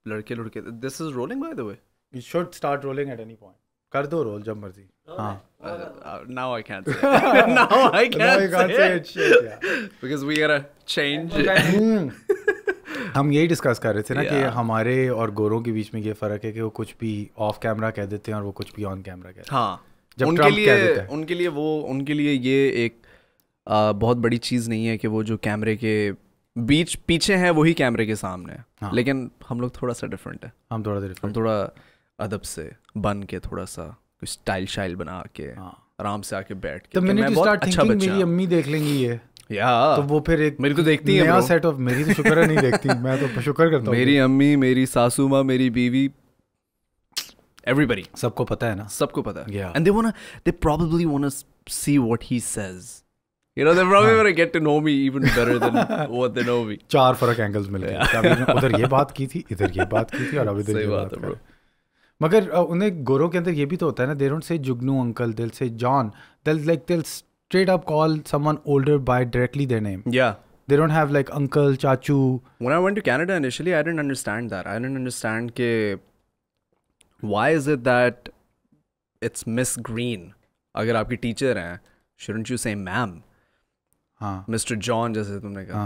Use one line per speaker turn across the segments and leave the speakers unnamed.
लड़के this is rolling by the way.
You should start rolling at any point. कर दो roll जब मर्जी.
हाँ. Now I can't say it. Now I can't say it.
Shit, yeah.
Because we gotta change.
हम यही discuss कर रहे थे ना कि हमारे और गोरों के बीच में ये फ़र्क है कि वो कुछ भी ऑफ कैमरा कह देते हैं और वो कुछ भी ऑन कैमरा कहते हैं.
हाँ.
जब
उनके लिए ये एक बहुत बड़ी चीज़ नहीं है कि वो जो कैमरे के बीच पीछे हैं वही कैमरे के सामने है. हाँ. लेकिन हम लोग थोड़ा सा डिफरेंट है. हम थोड़ा अदब से बन के थोड़ा सा कुछ स्टाइल शाइल बना के आराम से आके बैठ के.
तो मैं बहुत अच्छा बच्चा. मेरी अम्मी देख लेंगी ये. तो वो फिर एक
मेरी तो देखती है
नया सेट ऑफ. मेरी तो शुक्र है नहीं देखती. मैं तो शुक्र करता हूँ.
मेरी अम्मी, मेरी सासू माँ, मेरी बीवी, everybody.
सबको पता है ना.
सबको पता है. Yeah. And they probably wanna see what he says. You know, they probably wanna get to know me even better than what they know me. 4
फर्क एंगल्स मिल गए. उधर ये बात की थी, इधर ये बात की थी और अब इधर ये बात है. मगर उन्हें गोरों के अंदर ये भी तो होता है ना. They don't say Jugnu uncle, they'll say John. They'll straight up call someone older by directly their name.
Yeah.
They don't have like uncle, chachu.
When I went to Canada initially, I didn't understand that. I didn't understand ke why is it that it's Miss Green? अगर आपकी teacher हैं, shouldn't you say ma'am?
हाँ.
Mr. John जैसे तुमने कहा.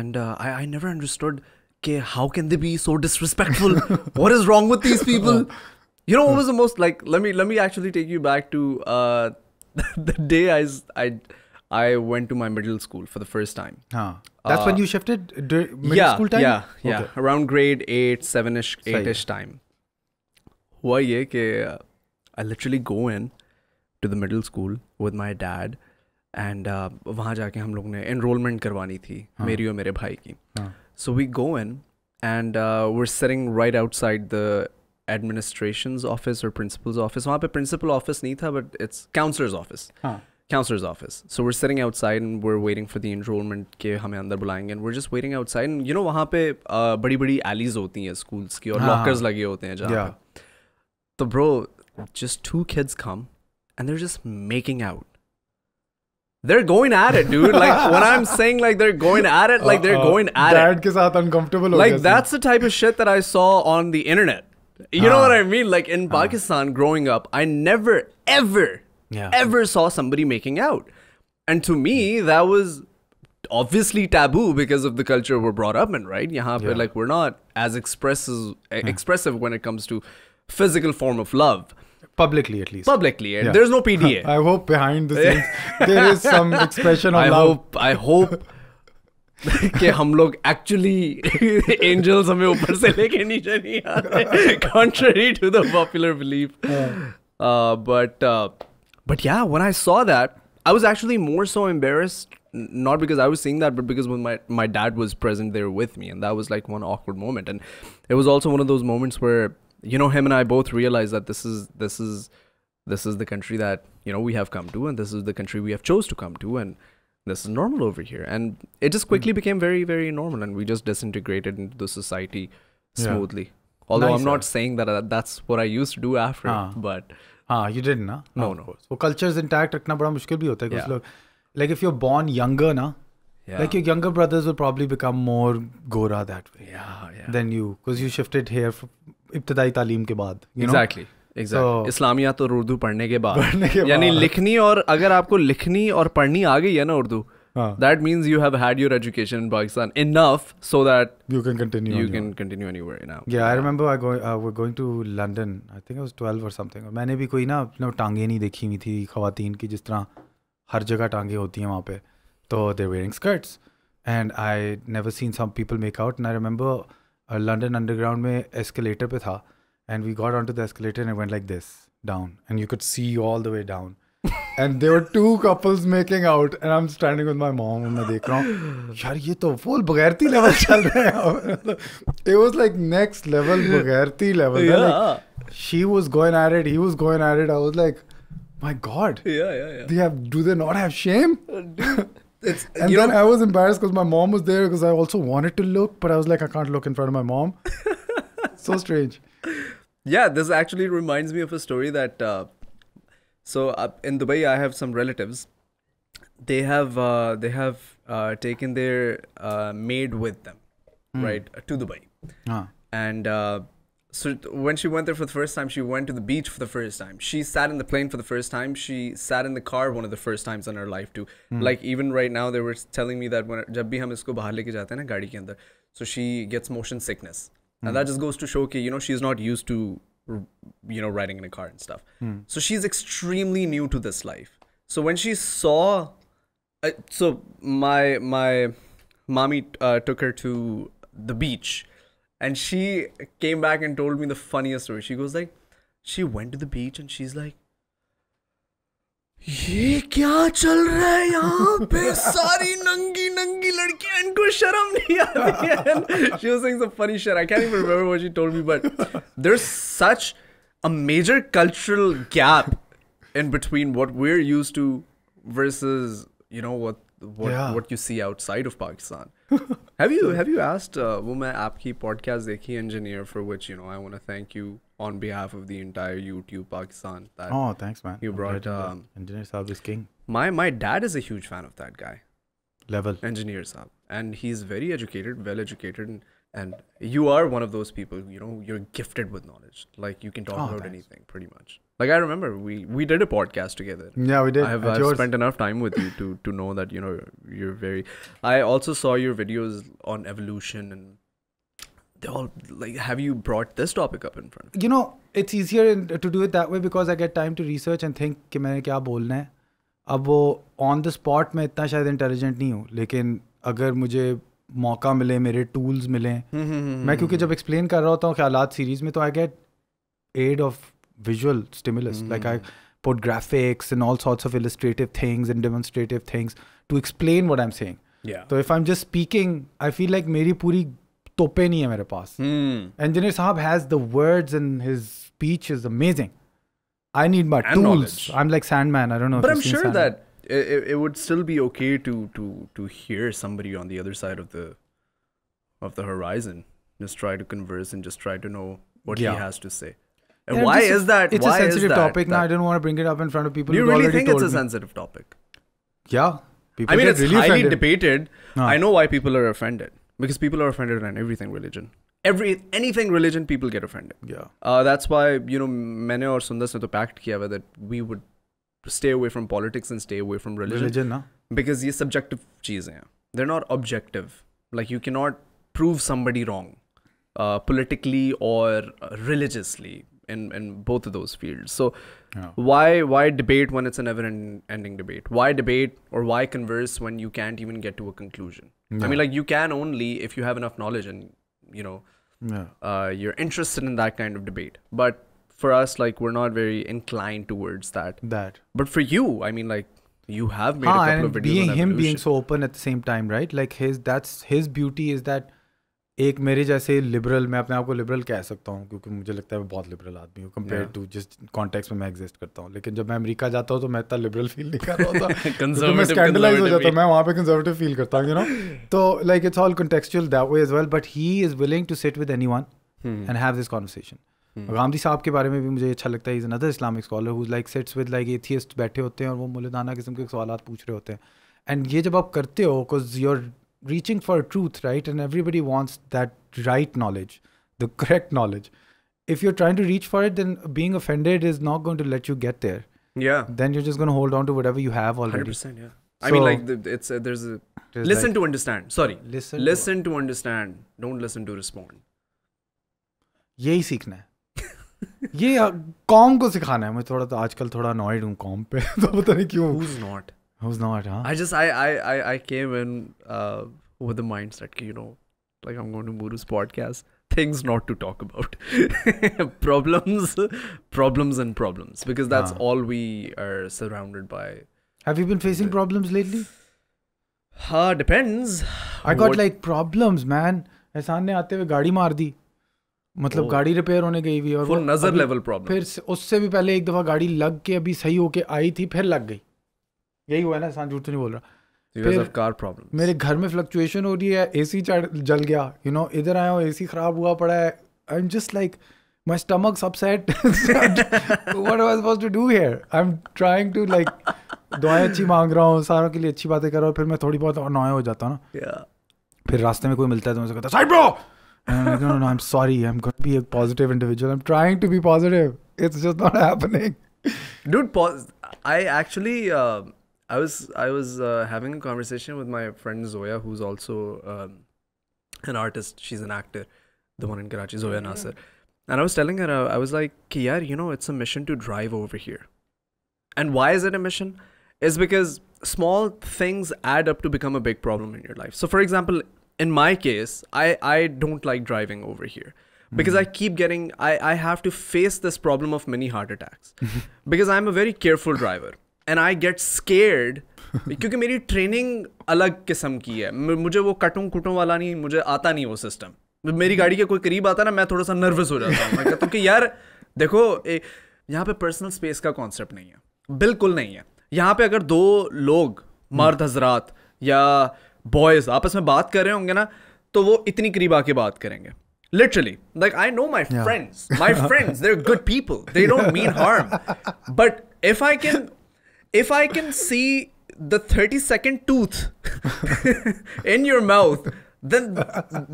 And I never understood के how can they be so disrespectful? What is wrong with these people? You know what was the most like? Let me actually take you back to the day I went to my middle school for the first time.
That's when you shifted middle school time?
Yeah. Okay. Around grade 8, 7-ish, 8-ish time. हुआ ये कि I literally go in to the middle school with my dad and वहाँ जाके हम लोग ने enrollment करवानी थी मेरी और मेरे भाई की. So we go in and we're sitting right outside the administration's office or principal's office. वहाँ पे principal office नहीं था, but it's counselor's office. Counselor's office. So we're sitting outside and we're waiting for the enrollment के हमें अंदर बुलाएंगे and we're just waiting outside and you know वहाँ पे बड़ी alleys होती हैं schools की और lockers लगे होते हैं जहाँ पे. तो bro, just 2 kids come and they're just making out. They're going at it, dude. Like when I'm saying like they're going at it, like they're going at it.
Dad के साथ uncomfortable हो
गया. Like that's the type of shit that I saw on the internet. You know what I mean? Like in Pakistan growing up, I never, ever saw somebody making out. And to me, that was obviously taboo because of the culture we're brought up in, right? Yahan pe, like we're not as expressive when it comes to physical form of love.
Publicly, at least.
Publicly. And there's no PDA.
I hope behind the scenes there is some expression of love.
I hope कि हम लोग actually angels हमें ऊपर से लेके नीचे नहीं आते, contrary to the popular belief. But yeah, when I saw that, I was actually more so embarrassed, not because I was seeing that, but because when my dad was present there with me, and that was like one awkward moment. And it was also one of those moments where, you know, him and I both realized that this is the country that, you know, we have come to, and this is the country we have chose to come to, and this is normal over here. And it just quickly became very, very normal, and we just disintegrated into the society smoothly. Although I'm not saying that that's what I used to do after, but
you didn't, na?
No.
वो cultures intact रखना बड़ा मुश्किल भी होता है कुछ लोग. Like if you're born younger, na, like your younger brothers will probably become more Gora that way. Than you, because you shifted here इब्तदाई तालीम के बाद.
Exactly. इस्लामियात और उर्दू पढ़ने के बाद यानी लिखनी, और अगर आपको लिखनी और पढ़नी आ गई है ना Urdu, that means you have had your education in Pakistan enough so that
you can continue
anywhere now.
Yeah, I remember we're going to London. I think I was 12 or something. और मैंने भी कोई ना टांगे नहीं देखी हुई थी ख़वातीन की, जिस तरह हर जगह टांगे होती हैं वहाँ पे. तो they're wearing skirts and I never seen some people make out. And I remember London Underground में escalator पे था, and we got onto the escalator and it went like this down, and you could see all the way down. And there were 2 couples making out, and I'm standing with my mom and मैं देख रहा हूँ यार ये तो full बगैरती level चल रहा है. It was like next level बगैरती level. Like, she was going at it, he was going at it. I was like, my God. Do they not have shame? And then I was embarrassed because my mom was there, because I also wanted to look, but I was like, I can't look in front of my mom. So strange.
Yeah, this actually reminds me of a story that in Dubai I have some relatives. They have taken their maid with them, right, to Dubai. And so when she went there for the first time, she went to the beach for the first time. She sat in the plane for the first time. She sat in the car one of the first times in her life too. Like even right now, they were telling me that when जब भी हम इसको बाहर लेके जाते हैं ना गाड़ी के अंदर, so she gets motion sickness, and that just goes to show that she's not used to riding in a car and stuff. So she's extremely new to this life. So when she saw, so my mommy took her to the beach. And she came back and told me the funniest story. She goes like, she went to the beach and she's like, ये क्या चल रहा है यहाँ पे सारी नंगी नंगी लड़कियाँ इनको शर्म नहीं आती है. And she was saying some funny shit. I can't even remember what she told me, but there's such a major cultural gap in between what we're used to versus what you see outside of Pakistan. Have you asked वो मैं आपकी podcast देखी Engineer, for which I want to thank you on behalf of the entire YouTube Pakistan.
Oh, thanks man.
You brought
Engineer Saab is king.
My dad is a huge fan of that guy.
Level.
Engineer Saab. And he's very educated, well educated, and you are one of those people, you're gifted with knowledge. Like you can talk about anything pretty much. Like I remember we did a podcast together.
Yeah, we did.
I've spent enough time with you to know that you're very. I also saw your videos on evolution, and they all like. Have you brought this topic up in front?
It's easier to do it that way because I get time to research and think कि मैंने क्या बोलना है. अब वो on the spot मैं इतना शायद intelligent नहीं हूँ, लेकिन अगर मुझे मौका मिले, मेरे tools मिलें, मैं क्योंकि जब explain कर रहा होता हूँ ख्यालात series में, तो I get aid of visual stimulus. Like I put graphics and all sorts of illustrative things and demonstrative things to explain what I'm saying.
Yeah.
So if I'm just speaking, I feel like मेरी पूरी तोपे नहीं है मेरे पास. Engineer Saab has the words and his speech is amazing. I need my tools. Knowledge. I'm like Sandman. I don't know.
But I'm sure that it would still be okay to hear somebody on the other side of the horizon just try to converse and just try to know what he has to say. And why is that?
It's a sensitive topic. Now I don't want to bring it up in front of people.
Do you really think it's a sensitive topic?
Yeah.
I mean, it's really highly debated. I know why people are offended. Because people are offended on everything religion. Anything religion, people get offended.
Yeah.
That's why, मैंने और सुंदर से तो pact किया हुआ that we would stay away from politics and stay away from religion.
ना?
Because ये subjective चीज़ें हैं. They're not objective. Like you cannot prove somebody wrong politically or religiously in both of those fields. So why debate when it's a never-ending debate? Why debate or why converse when you can't even get to a conclusion? Yeah. I mean, like you can only if you have enough knowledge and you're interested in that kind of debate. But for us, like we're not very inclined towards that. But for you, I mean, like you have made a couple of videos on evolution.
Being so open at the same time, right? Like his beauty is that एक मेरे जैसे liberal, मैं अपने आप को liberal कह सकता हूँ क्योंकि मुझे लगता है मैं बहुत लिबरल आदमी हूँ कंपेयर टू जिस कॉन्टेक्स्ट में मैं एग्जिस्ट करता हूँ. लेकिन जब मैं अमेरिका जाता हूँ तो मैं इतना लिबरल फील नहीं कर रहा होता. तो मैं स्कैंडलाइज हो जाता हूँ, मैं वहाँ पे कंजर्वेटिव फील करता हूँ. तो like it's all contextual that way as well. But he is willing to sit with anyone and have this conversation. Gandhi साहब के बारे में भी मुझे अच्छा लगता है. Is another Islamic scholar who like sits with like atheist बैठे होते हैं और वो मौलाना किस्म के सवाल पूछ रहे होते हैं. एंड ये जब आप करते हो because you are reaching for truth, right? And everybody wants that right knowledge, the correct knowledge. If you're trying to reach for it, then being offended is not going to let you get there.
Yeah.
Then you're just going to hold on to whatever you have already.
100%, yeah. I mean, like, there's listen to understand. Sorry. Listen to understand. Don't listen to respond.
यही सीखना है. ये com को सिखाना है. मैं थोड़ा तो आजकल थोड़ा annoyed हूँ कॉम पे. तो पता नहीं क्यों.
Who's not?
Huh?
I came in with the mindset, like I'm going to Mooroo's podcast. Things not to talk about. problems. Because that's all we are surrounded by.
Have you been facing problems lately?
Depends.
I got like problems, man. एहसान ने आते हुए गाड़ी मार दी. मतलब गाड़ी repair होने गई हुई और
वो नजर लेवल प्रॉब्लम.
फिर उससे भी पहले एक दफा गाड़ी लग के अभी सही होके आई थी, फिर लग गई. यही हुआ ना, झूठ तो नहीं बोल रहा. फिर मेरे घर में फ्लक्चुएशन हो रही है, एसी जल गया, इधर आया हूँ एसी खराब हुआ पड़ा है. I am just like my stomach's upset. What I was supposed to do here? I am trying to like दुआएं अच्छी मांग रहा हूँ, सारों के लिए अच्छी बातें कर रहा हूँ, फिर मैं थोड़ी बहुत अनॉय हो जाता हूँ ना. फिर रास्ते में कोई मिलता है तो मैं कहता side bro, And I'm like, no, I'm sorry. I'm going to be a positive individual. I'm trying to be positive. It's just not happening.
Dude, I actually, I was having a conversation with my friend Zoya, who's also an artist. She's an actor, the one in Karachi, Zoya Nasser. And I was telling her, I was like, yaar, you know, it's a mission to drive over here. And why is it a mission? It's because small things add up to become a big problem in your life. So for example, in my case, I don't like driving over here. Because I keep getting, I have to face this problem of many heart attacks. Because I'm a very careful driver. And I get scared. क्योंकि मेरी training अलग किस्म की है. मुझे वो कटूं कुटों वाला नहीं, मुझे आता नहीं वो सिस्टम. मेरी गाड़ी के कोई करीब आता ना, मैं थोड़ा सा नर्वस हो जाता हूँ. मैं कहता हूँ कि यार देखो, यहाँ पे पर्सनल स्पेस का कॉन्सेप्ट नहीं है, बिल्कुल नहीं है. यहाँ पे अगर दो लोग, मर्द हजरात या बॉयज आपस में बात कर रहे होंगे ना, तो वो इतनी करीब आके बात करेंगे. Literally, like I know my friends, they're good people. They don't mean harm. But if I can see the 30-second tooth in your mouth, then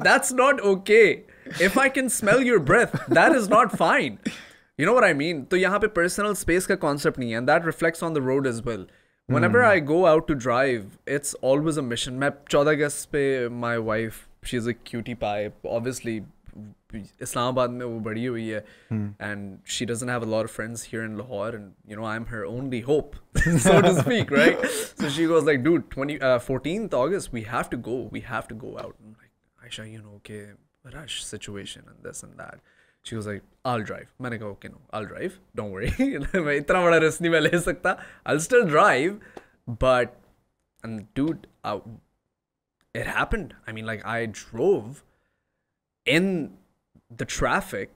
that's not okay. If I can smell your breath, that is not fine. You know what I mean? So यहाँ पे personal space का concept नहीं है, and that reflects on the road as well. Whenever I go out to drive, it's always a mission. मैं 14 अगस्त पे my wife, she's a cutie pie. Obviously, Islamabad में वो बड़ी हुई है, and she doesn't have a lot of friends here in Lahore, and you know I'm her only hope, so to speak, right? So she goes like, dude, 14th August, we have to go out. I'm like, Aisha, you know, okay, rush situation and this and that. She was like, I'll drive. मैंने कहा, okay, no, I'll drive, don't worry. मैं इतना बड़ा risk नहीं मैं ले सकता. I'll still drive, but, and dude, it happened. I mean, like, I drove in the traffic,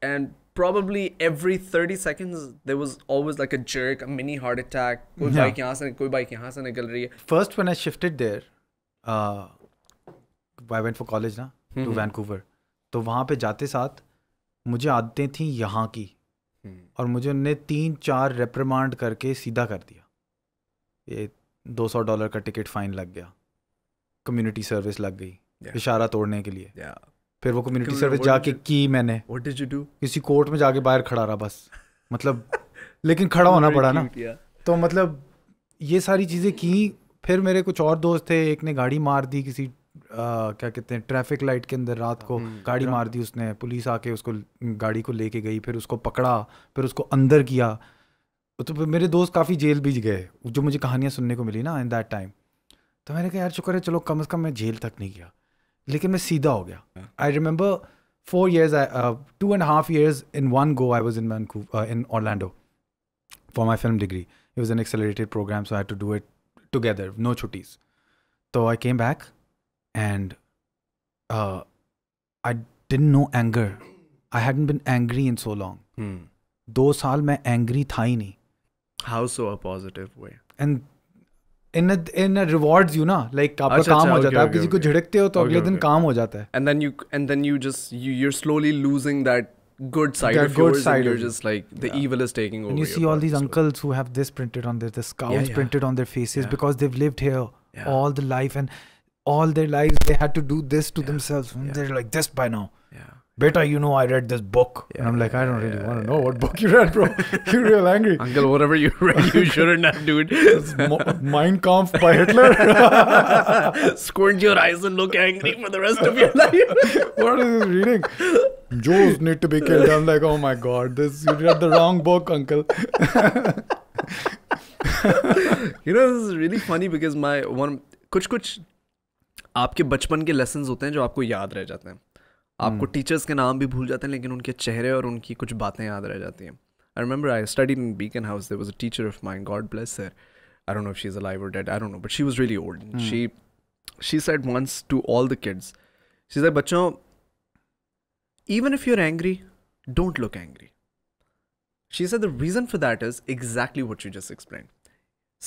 and probably every 30 seconds there was always like a jerk, a mini heart attack. कोई bike यहाँ से, कोई bike यहाँ से निकल रही है.
First when I shifted there, I went for college ना to Vancouver. तो वहाँ पे जाते साथ मुझे आदतें थी यहाँ की, और मुझे उन्हें 3-4 रेप्रिमांड करके सीधा कर दिया. ये $200 का टिकट फाइन लग गया, कम्युनिटी सर्विस लग गई, इशारा तोड़ने के लिए. फिर वो कम्युनिटी सर्विस जाके की मैंने. What did you do? किसी कोर्ट में जाके बाहर खड़ा रहा बस, मतलब लेकिन खड़ा होना पड़ा ना. तो मतलब ये सारी चीज़ें की. फिर मेरे कुछ और दोस्त थे, एक ने गाड़ी मार दी किसी क्या कहते हैं ट्रैफिक लाइट के अंदर, रात को गाड़ी मार दी उसने. पुलिस आके उसको गाड़ी को लेके गई, फिर उसको पकड़ा, फिर उसको अंदर किया. तो मेरे दोस्त काफ़ी जेल भी गए, जो मुझे कहानियाँ सुनने को मिली ना इन दैट टाइम. तो मैंने कहा यार शुक्र है चलो कम से कम मैं जेल तक नहीं गया, लेकिन मैं सीधा हो गया. I remember 4 years, 2.5 years in one go I was in Vancouver, in Orlando for my film degree. It was an accelerated program, so I had to do it together, no chuttis. So I came back and I didn't know anger. I hadn't been angry in so long. 2 साल मैं angry था ही नहीं.
How so a positive way?
And in a rewards you ना, like आपका काम हो जाता है. आप किसी को झिड़कते हो तो अगले दिन काम हो जाता है.
And then you're slowly losing that good side of yours, and you're just like the evil is taking over.
And you see all these uncles who have this printed on their, the scowls printed on their faces because they've lived here all the life, and all their lives they had to do this to themselves. And they're like this by now. Beta, you know, I read this book. And I'm like, I don't really want to know what book you read, bro. You're real angry.
Uncle, whatever you read, you shouldn't have, dude.
It's Mein Kampf by Hitler.
Squint your eyes and look angry for the rest of your life.
What is this reading? Jews need to be killed. I'm like, oh my God, you read the wrong book, uncle.
You know, this is really funny because कुछ आपके बचपन के lessons होते हैं जो आपको याद रह जाते हैं. आपको टीचर्स के नाम भी भूल जाते हैं, लेकिन उनके चेहरे और उनकी कुछ बातें याद रह जाती हैं. I remember I studied in Beacon House. There was a teacher of mine, God bless her. I don't know if she's alive or dead. I don't know, but she was really old. And she said once to all the kids, she said, "Bachcho, even if you're angry, don't look angry." She said the reason for that is exactly what you just explained.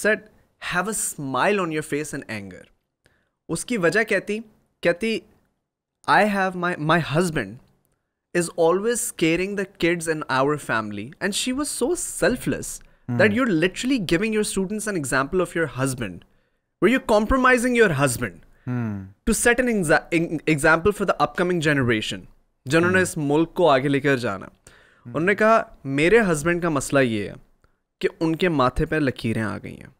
Said, have a smile on your face in anger. उसकी वजह कहती I have my husband is always scaring the kids in our family, and she was so selfless that you're literally giving your students an example of your husband, where you're compromising your husband. to set an example for the upcoming generation जिन्होंने इस मुल्क को आगे लेकर जाना. उन्होंने कहा मेरे हस्बैंड का मसला ये है कि उनके माथे पे लकीरें आ गई हैं.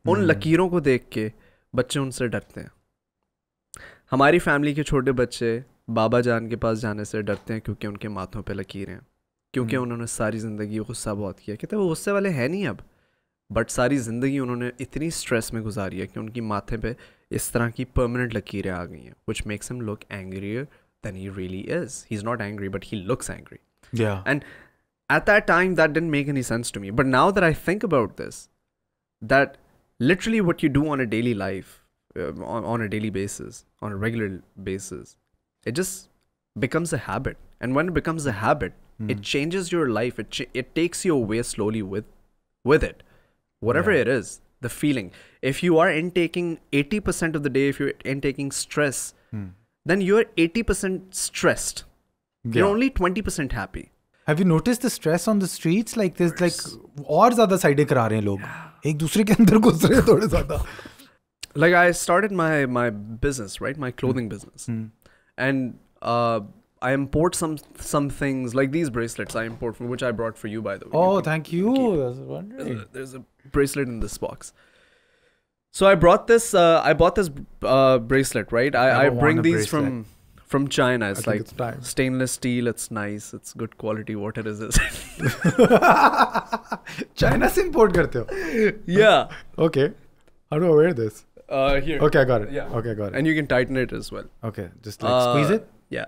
उन लकीरों को देख के बच्चे उनसे डरते हैं. हमारी फैमिली के छोटे बच्चे बाबा जान के पास जाने से डरते हैं क्योंकि उनके माथों पे लकीरें हैं, क्योंकि उन्होंने सारी ज़िंदगी गुस्सा बहुत किया. कहते वो गुस्से वाले हैं नहीं अब, बट सारी ज़िंदगी उन्होंने इतनी स्ट्रेस में गुजारी है कि उनकी माथे पे इस तरह की परमानेंट लकीरें आ गई हैं, which makes him look angrier than he really is. He's not angry, but he looks angry.
Yeah.
And at that time, that didn't make any sense to me. But now that I think about this, that literally what you do on a daily life, on a daily basis, on a regular basis, it just becomes a habit. And when it becomes a habit, it changes your life. It takes you away slowly with it. Whatever it is, the feeling. If you are intaking 80% of the day, if you're intaking stress, then you're 80% stressed. You're only 20% happy.
Have you noticed the stress on the streets? Like there's like और ज़्यादा साइडें करा रहे हैं लोग, एक दूसरे के अंदर घुस रहे हैं थोड़े ज़्यादा.
Like I started my business, right? My clothing business, and I import some things like these bracelets. I import from which I brought for you, by the way.
Oh, thank you. That's wonderful.
There's a bracelet in this box. So I brought this. I bought this bracelet, right? I bring these from China. It's like stainless steel. It's nice. It's good quality. What it is.
China से import करते हो?
Yeah.
Okay. How do I wear this?
Here.
Okay, I got it.
Yeah.
Okay, I got it.
And you can tighten it as well.
Okay, just like squeeze it.
Yeah.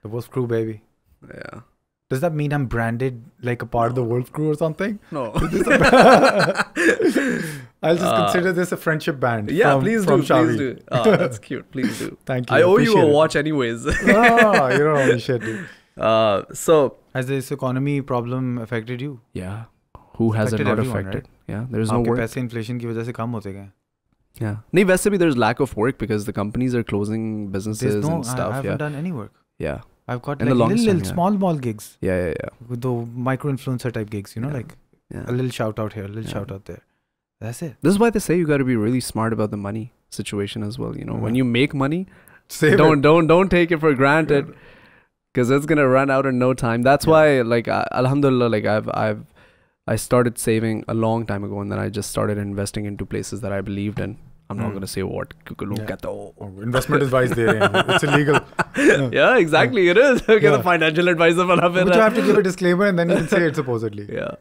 The wolf crew, baby.
Yeah.
Does that mean I'm branded like a part of the wolf crew or something?
No.
I'll just consider this a friendship band.
Yeah,
please
do.
Shahveer.
Please do. Oh, that's cute. Please do.
Thank you.
I owe you a
Appreciate
watch anyways.
it. Oh, you don't owe me shit, dude.
So
has this economy problem affected you?
Yeah. Who has it not
everyone,
affected?
right?
Yeah. There's no
आपके
work.
पैसे inflation की वजह से कम होते गए.
Yeah. नहीं वैसे भी there's lack of work because the companies are closing businesses and stuff.
I haven't done any work.
Yeah.
I've got
In the
like
long
little
term,
small gigs.
Yeah.
With the micro influencer type gigs, you know, like a little shout out here, a little shout out there. That's it.
This is why they say you got to be really smart about the money situation as well. You know, when you make money,
Save
don't take it for granted because it's gonna run out in no time. That's why, like, alhamdulillah, like I started saving a long time ago, and then I just started investing into places that I believed in. I'm not gonna say what.
Investment advice they it's illegal.
Yeah, exactly. It is. Okay, the financial advisor.
But you have to give a disclaimer and then you can say it supposedly.
Yeah.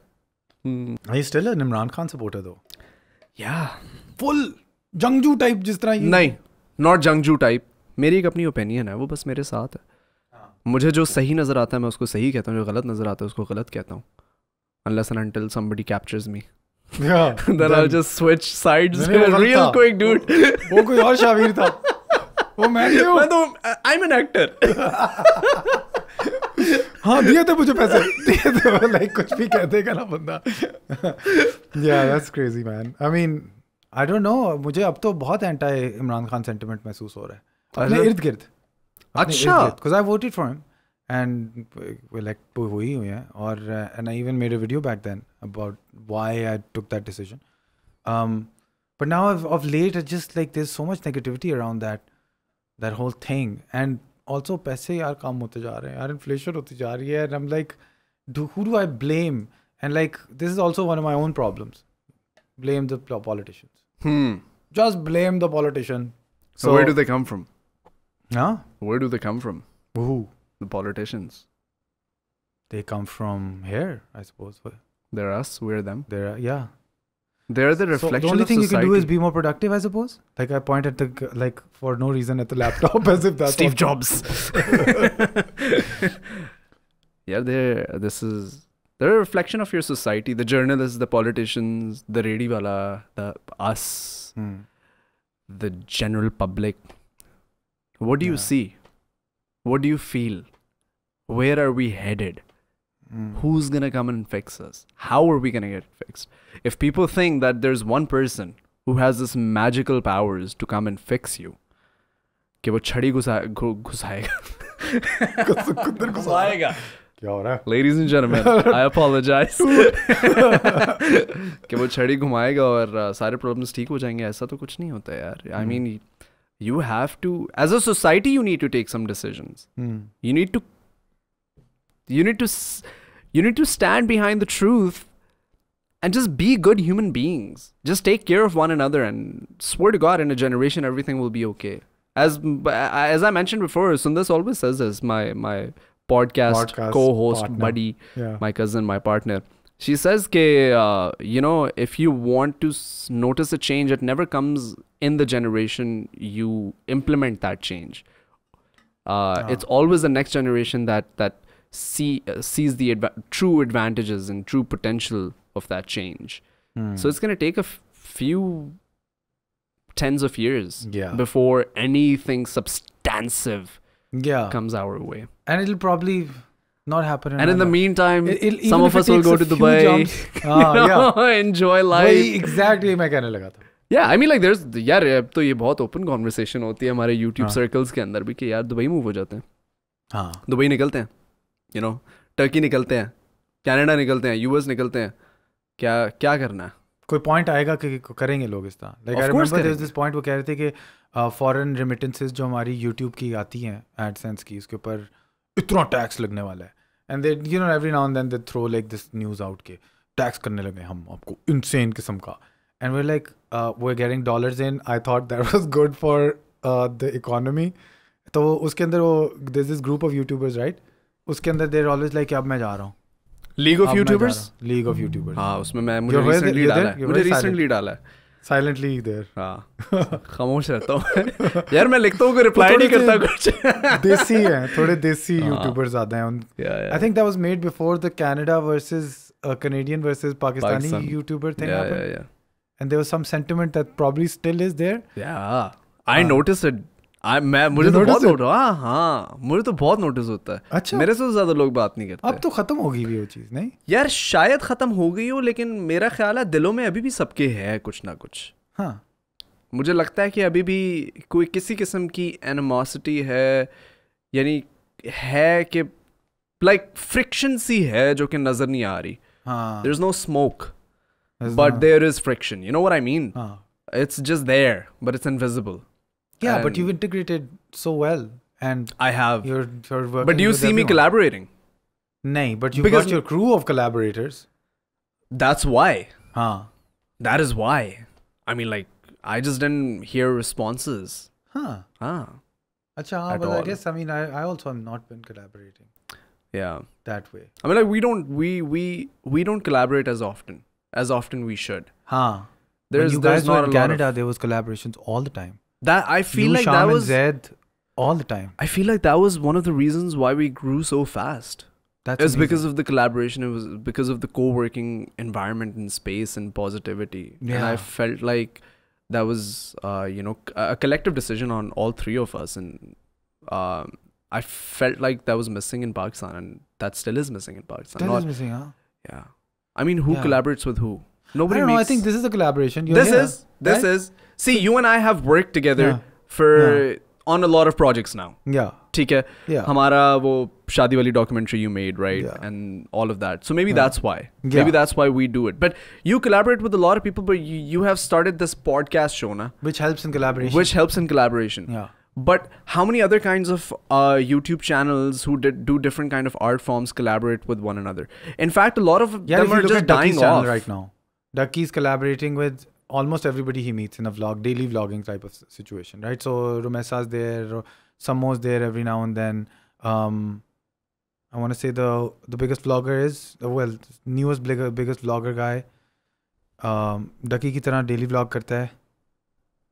Are you still an Imran Khan supporter though?
Yeah.
Full जंगजू type जिस तरह
नहीं, not जंगजू type. मेरी एक अपनी opinion है, वो बस मेरे साथ है. मुझे जो सही नज़र आता है मैं उसको सही कहता हूँ, जो गलत नज़र आता है उसको गलत कहता हूँ. Unless and until somebody captures me.
Yeah.
then I'll just switch sides real quick, dude.
वो कोई और शावीर था. वो मैं नहीं हूँ.
मैं तो I'm an actor.
हाँ दिए थे मुझे पैसे. दिए थे like कुछ भी कह देगा ना बंदा. Yeah, that's crazy, man. I mean, I don't know. मुझे अब तो बहुत anti इमरान खान sentiment महसूस हो रहा है. अपने इर्द गिर्द.
अच्छा.
Because I voted for him. And we elect तो हुई हैं और and I even made a video back then about why I took that decision. But now of late it's just like there's so much negativity around that whole thing, and also पैसे यार कम होते जा रहे हैं यार, inflation होती जा रही है, and I'm like, who do I blame? And like this is also one of my own problems. Blame the politicians. Just blame the politician.
So where do they come from?
Huh?
Where do they come from?
Who?
The politicians.
They come from here, I suppose.
They're us, we're them.
They're
They're the reflection of society.
The only thing you can do is be more productive, I suppose. Like I point at the like for no reason at the laptop as if that's
Steve Jobs. Yeah, they're a reflection of your society. The journalists, the politicians, the radio wala, the us, the general public. What do you see? What do you feel? Where are we headed? Who's going to come and fix us? How are we going to get fixed? If people think that there's one person who has this magical powers to come and fix you, कि वो छड़ी घुसाएगा.
क्या हो रहा है?
Ladies and gentlemen, I apologize. कि वो छड़ी घुमाएगा और सारे problems ठीक हो जाएंगे, ऐसा तो कुछ नहीं होता यार. I mean, you have to, as a society, you need to take some decisions. You need to stand behind the truth and just be good human beings. Just take care of one another, and swear to God, in a generation, everything will be okay. As I mentioned before, Sundar always says this, my podcast co-host
partner.
buddy,
Yeah.
my cousin, my partner. She says ke, if you want to notice a change, it never comes in the generation you implement that change. It's always the next generation that sees the true advantages and true potential of that change. So it's going to take a few tens of years before anything substantive comes our way.
And it'll probably not happen.
And in the meantime, some of us will go to Dubai, enjoy life.
Exactly, मैं कहने लगा था.
Yeah, I mean, like, there's, यार अब तो ये बहुत open conversation होती है हमारे YouTube circles के अंदर भी कि यार दुबई मूव हो जाते हैं.
हाँ.
दुबई निकलते हैं, टर्की निकलते हैं, कनाडा निकलते हैं, यूएस निकलते हैं. क्या करना है?
कोई पॉइंट आएगा कि करेंगे लोग इस तरह. Like I remember there was this point वो कह रहे थे कि फॉरेन रेमिटेंसेस जो हमारी यूट्यूब की आती हैं एडसेंस की, उसके ऊपर इतना टैक्स लगने वाला है. And they every now and then they throw like this news out के टैक्स करने लगे हम आपको, इनसेन किस्म का. And we like we are getting dollars in. I thought that was good for the economy. तो उसके अंदर वो there is this group of YouTubers, right? उसके अंदर देयर ऑलवेज लाइक अब मैं जा रहा हूँ.
League of YouTubers.
League of YouTubers.
हाँ, उसमें मुझे रिसेंटली डाला है.
Silently there.
हाँ, खामोश रहता हूँ. यार मैं लिखता हूँ, कोई रिप्लाई नहीं करता कुछ.
देसी हैं, थोड़े देसी यूट्यूबर्स आते हैं. I think that was made before the Canada versus Canadian versus Pakistani YouTuber thing happened. Yeah. And there was some sentiment that probably still is there.
Yeah, I noticed it. मुझे तो बहुत notice. हाँ, मुझे तो बहुत notice होता है. अच्छा, मेरे से ज्यादा लोग बात नहीं करते.
अब तो खत्म हो गई वो चीज, नहीं
यार? शायद खत्म हो गई हो, लेकिन मेरा ख्याल है दिलों में अभी भी सबके है कुछ ना कुछ.
हाँ,
मुझे लगता है कि अभी भी कोई किसी किस्म की एनिमोसिटी है, यानी है कि लाइक फ्रिक्शन सी है जो कि नजर नहीं आ रही. There's no smoke, but there is friction. You know what I mean? It's just there, but it's invisible.
Yeah, and but you've integrated so well, and
I have.
You're working.
But do you see me collaborating?
No, but you've got your crew of collaborators.
That's why. That is why. I mean, like, I just didn't hear responses.
Acha, but I guess, I mean, I also have not been collaborating.
Yeah,
that way.
I mean, like, we don't collaborate as often we should.
When you guys were in Canada, there was collaborations all the time.
That I feel like that was
Zed all the time.
I feel like that was one of the reasons why we grew so fast. It's because of the collaboration. It was because of the co-working environment and space and positivity. Yeah. And I felt like that was a collective decision on all three of us, and I felt like that was missing in Pakistan, and that still is missing in Pakistan.
That is missing, huh?
Yeah. I mean, who collaborates with who? Nobody.
I don't know. I think this is a collaboration.
This is. See, you and I have worked together on a lot of projects now.
Yeah.
ठीक है. Yeah. हमारा वो शादी वाली documentary you made, right? Yeah. And all of that. So maybe that's why. Yeah. Maybe that's why we do it. But you collaborate with a lot of people, but you have started this podcast show, na?
Which helps in collaboration. Yeah.
But how many other kinds of YouTube channels who do different kind of art forms collaborate with one another? In fact, a lot of them are just dying off
right now. Ducky's collaborating with almost everybody he meets in a daily vlogging type of situation, right? So Rumesa's there, Sammo's there every now and then. I want to say the biggest vlogger is newest biggest vlogger guy. Ducky की तरह daily vlog करता है.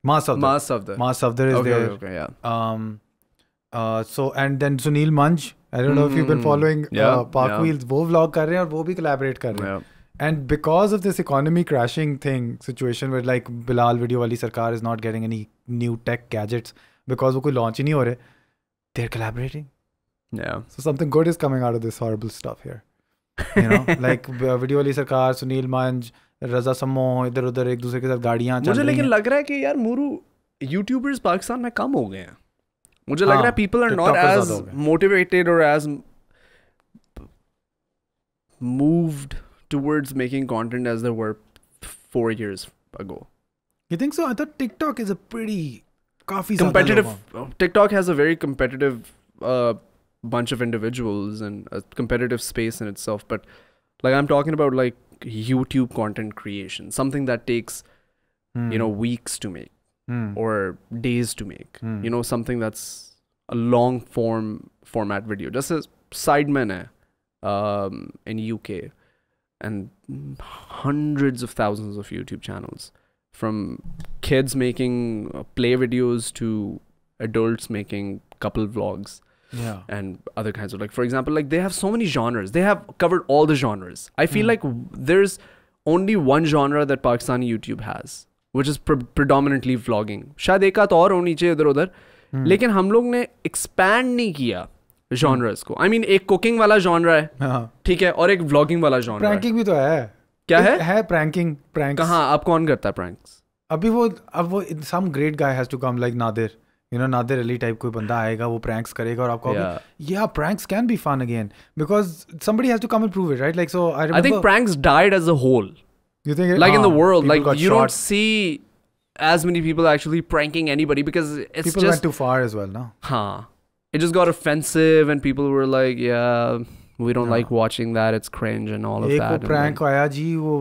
Mass Safdar is there.
Okay, yeah.
So and then Sunil Manj. I don't know if you've been following Park Wheels. वो vlog कर रहे हैं और वो भी collaborate कर रहे हैं. And because of this economy crashing situation where like Bilal video wali sarkar is not getting any new tech gadgets because वो कोई launch ही नहीं हो रहे, they're collaborating.
Yeah.
So something good is coming out of this horrible stuff here. You know, like video wali sarkar, Sunil Manj, रजा सम्मो इधर उधर एक दूसरे के साथ गाड़ियाँ चल रही हैं.
मुझे लेकिन लग रहा है कि यार मूरू यूट्यूबर्स पाकिस्तान में कम हो गए हैं. मुझे लग रहा है people are not as motivated or as moved towards making content as they were 4 years ago.
You think so? I thought TikTok is a pretty काफी
competitive. TikTok has a very competitive bunch of individuals and a competitive space in itself. But like I'm talking about like YouTube content creation, something that takes weeks to make or days to make. Something that's a long format video. Just a Sidemen in UK, and hundreds of thousands of YouTube channels, from kids making play videos to adults making couple vlogs and other kinds of, like, for example, like they have so many genres. They have covered all the genres. I feel like there's only one genre that Pakistani YouTube has, which is predominantly vlogging. शायद एक आध और होनी चाहिए इधर उधर, लेकिन हम लोग ने expand नहीं किया genres को. I mean एक cooking वाला genre है, ठीक है, और एक vlogging वाला genre है.
Pranking भी तो है.
क्या है?
है pranking.
कहाँ? अब कौन करता है pranks?
अभी वो some great guy has to come, like Nadir. Nadir Ali type कोई बंदा आएगा, वो pranks करेगा और आपको yeah, pranks can be fun again because somebody has to come and prove it, right? Like, so I
think pranks died as a whole.
You think
like in the world, like you don't see as many people actually pranking anybody because it's
people
just
went too far as well, no?
It just got offensive and people were like, yeah, we don't like watching that, it's cringe and all of that.
एक prank आया जी, वो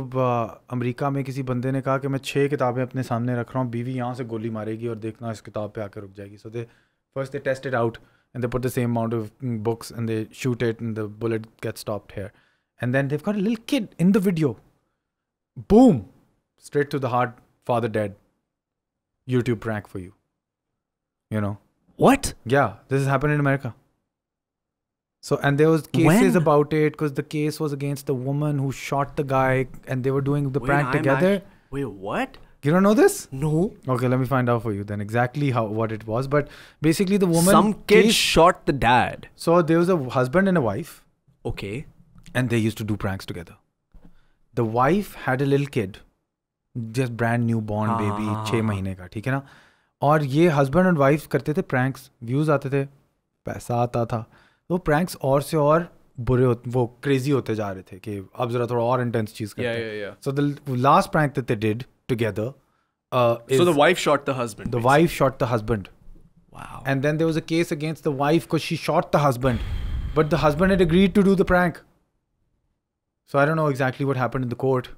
America में किसी बंदे ने कहा कि मैं 6 किताबें अपने सामने रख रहा हूँ, बीवी यहाँ से गोली मारेगी और देखना इस किताब पे आकर रुक जाएगी. So they test it out and they put the same amount of books and they shoot it and the bullet gets stopped here. And then they've got a little kid in the video. Boom! Straight to the heart, father dead. YouTube prank for you.
What?
Yeah, this has happened in America. So, and there was cases about it because the case was against the woman who shot the guy and they were doing the prank together.
Wait, what?
You don't know this?
No.
Okay, let me find out for you then exactly what it was. But basically the woman...
Some kid shot the dad.
So there was a husband and a wife.
Okay.
And they used to do pranks together. The wife had a little kid. Just brand new born baby, 6 महीने का, ठीक है ना? और ये husband and wife करते थे pranks. Views आते थे, पैसा आता था. वो pranks और से और बुरे वो crazy होते जा रहे थे कि अब जरा थोड़ा और intense चीज़ करते हैं.
Yeah.
So the last prank that they did together
so the wife shot the husband.
The wife shot the husband.
Wow.
And then there was a case against the wife because she shot the husband. But the husband had agreed to do the prank. So I don't know exactly what happened in the court.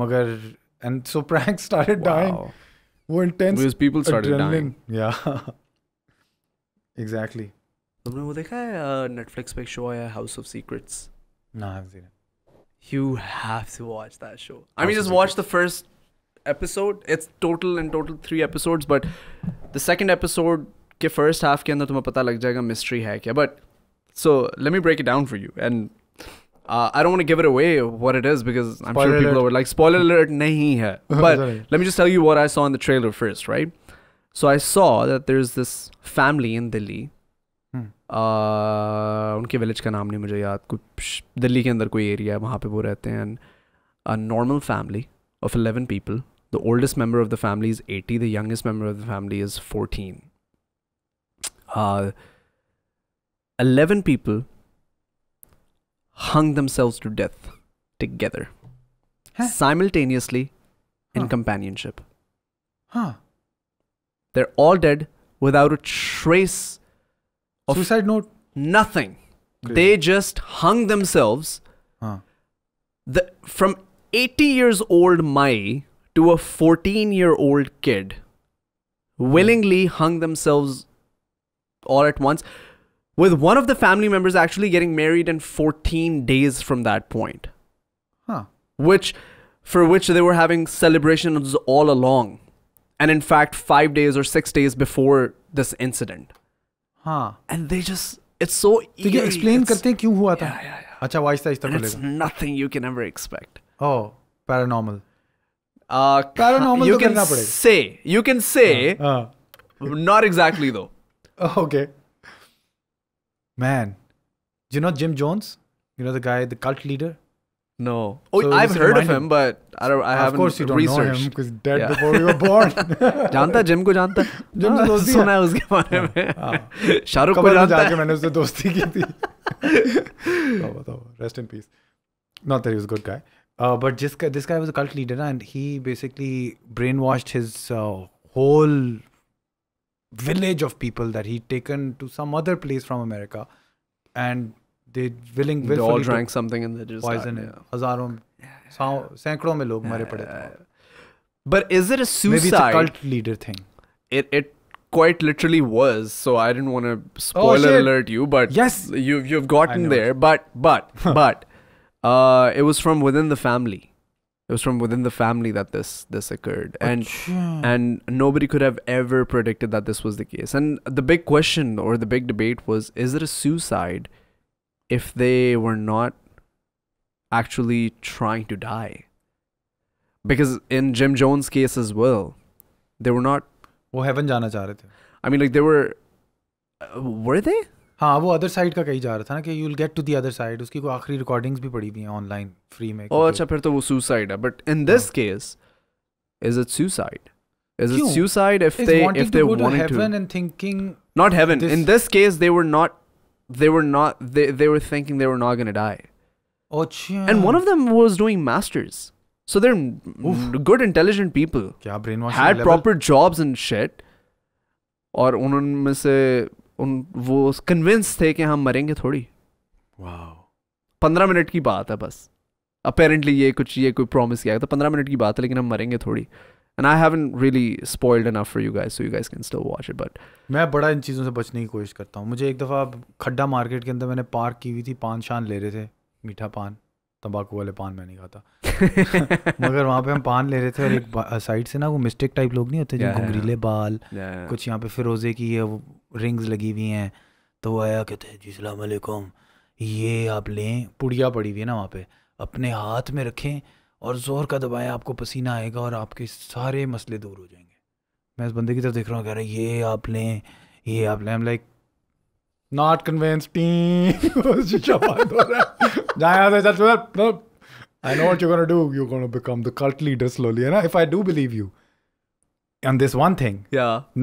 And so pranks started dying. More intense.
Because people started
adrenaline.
dying.
Yeah. Exactly.
तुमने वो देखा है Netflix पे एक show आया House of Secrets?
No, I haven't seen it.
You have to watch that show. I mean, just watch the first episode. It's in total 3 episodes, but the second episode के first half के अंदर तुम्हें पता लग जाएगा mystery है क्या. But so let me break it down for you. And I don't want to give it away what it is because I'm sure people are like, spoiler alert nahi hai. But let me just tell you what I saw in the trailer first, right? So I saw that there's this family in Delhi. उनके village का नाम नहीं मुझे याद, कुछ दिल्ली के अंदर कोई एरिया है, वहाँ पे वो रहते हैं. A normal family of 11 people. The oldest member of the family is 80. The youngest member of the family is 14. 11 people hung themselves to death together simultaneously in companionship. They're all dead without a trace of
suicide note.
Nothing. Crazy. They just hung themselves. From 80 years old Mai to a 14-year-old kid willingly hung themselves all at once, with one of the family members actually getting married in 14 days from that point. For which they were having celebrations all along. And in fact, 5 days or 6 days before this incident. And they just, it's so eerie.
तो ये explain करते हैं क्यों हुआ था?
Yeah.
अच्छा, आहिस्ता आहिस्ता
खोलेगा. It's nothing you can ever expect.
Oh, paranormal. Paranormal तो करना पड़ेगा.
You can say, not exactly though.
Okay. Man, do you know Jim Jones? You know the guy, the cult leader?
No. So I've heard of him, but I haven't researched. Of
course you don't know him because he's dead before you were born.
जानता Jim को जानता.
Jim से दोस्ती
सुना है उसके बारे में. शाहरुख को जानता है.
जाके मैंने उससे दोस्ती की थी. बताओ. Rest in peace. Not that he was a good guy. But this guy was a cult leader and he basically brainwashed his whole village of people that he'd taken to some other place from America, and they
They all drank something and they just
poison. हजारों सैकड़ों में लोग मरे पड़े थे.
But is it a suicide?
Maybe it's a cult leader thing.
It quite literally was. So I didn't want to spoiler alert you, but
yes,
you've gotten there. But it was from within the family. It was from within the family that this occurred, and nobody could have ever predicted that this was the case. And the big question or the big debate was: is it a suicide if they were not actually trying to die? Because in Jim Jones' case as well, they were not.
वो heaven जाना चाह रहे थे.
I mean, like they were they?
हाँ, वो other side का कहीं जा रहा था ना कि you'll get to the other side. उसकी कोई आखिरी रिकॉर्डिंग्स भी पड़ी हुई हैं ऑनलाइन फ्री में.
Oh, अच्छा, फिर तो वो suicide है. But in this case, is it suicide? Is it suicide if they wanted to
heaven and thinking
not heaven? In this case, they were thinking they were not going to die.
Oh,
and one of them was doing masters. So they're good, intelligent people.
क्या brainwashing
had
level?
Proper jobs and shit. और उनमें से वो convinced थे कि हम मरेंगे थोड़ी.
Wow.
15 मिनट की बात है बस. Apparently ये कोई promise किया था. 15 मिनट की बात है लेकिन हम मरेंगे थोड़ी. And I haven't really spoiled enough for you guys, so you guys can still watch it. But
मैं बड़ा इन चीज़ों से बचने की कोशिश करता हूँ. मुझे एक दफ़ा खड्डा मार्केट के अंदर मैंने पार्क की हुई थी, पान शान ले रहे थे, मीठा पान, तंबाकू वाले पान मैं नहीं खाता. मगर वहाँ पे हम पान ले रहे थे और एक साइड से ना वो मिस्टेक टाइप लोग नहीं होते जो घुंघरीले बाल, कुछ यहाँ पे फिरोजे की रिंग्स लगी हुई हैं, तो वो आया कहते हैं जी अस्सलाम वालेकुम, ये आप लें, पुड़िया पड़ी हुई है ना वहाँ पे, अपने हाथ में रखें और जोर का दबाएं, आपको पसीना आएगा और आपके सारे मसले दूर हो जाएंगे. मैं इस बंदे की तरफ देख रहा हूँ, कह रहा है ये आप लें, ये आप लें. I'm like not convinced. शीशा बंद हो रहा है. जहाँ से चल, I know what you're going to do. You're going to become the cult leader slowly. And if I do believe you on this one thing,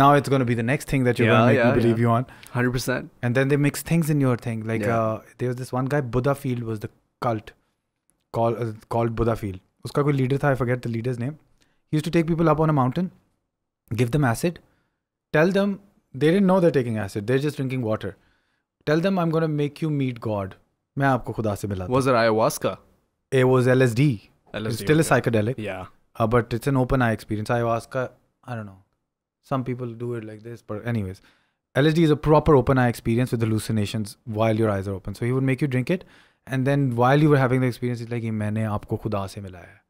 now it's going to be the next thing that you're going to make me believe you on.
100%.
And then they mix things in your thing. Like there was this one guy, Buddha Field was the cult called Buddha Field. Uska koi leader tha, I forget the leader's name. He used to take people up on a mountain, give them acid, tell them, they didn't know they're taking acid. They're just drinking water. Tell them, I'm going to make you meet God. मैं आपको खुदा से मिलाता.
Was it ayahuasca?
It was LSD. It's still a psychedelic.
Yeah.
But it's an open eye experience. Ayahuasca, I don't know. Some people do it like this. But anyways, LSD is a proper open eye experience with hallucinations while your eyes are open. So he would make you drink it. And then while you were having the experience, it's like, मैंने आपको खुदा से मिलाया है.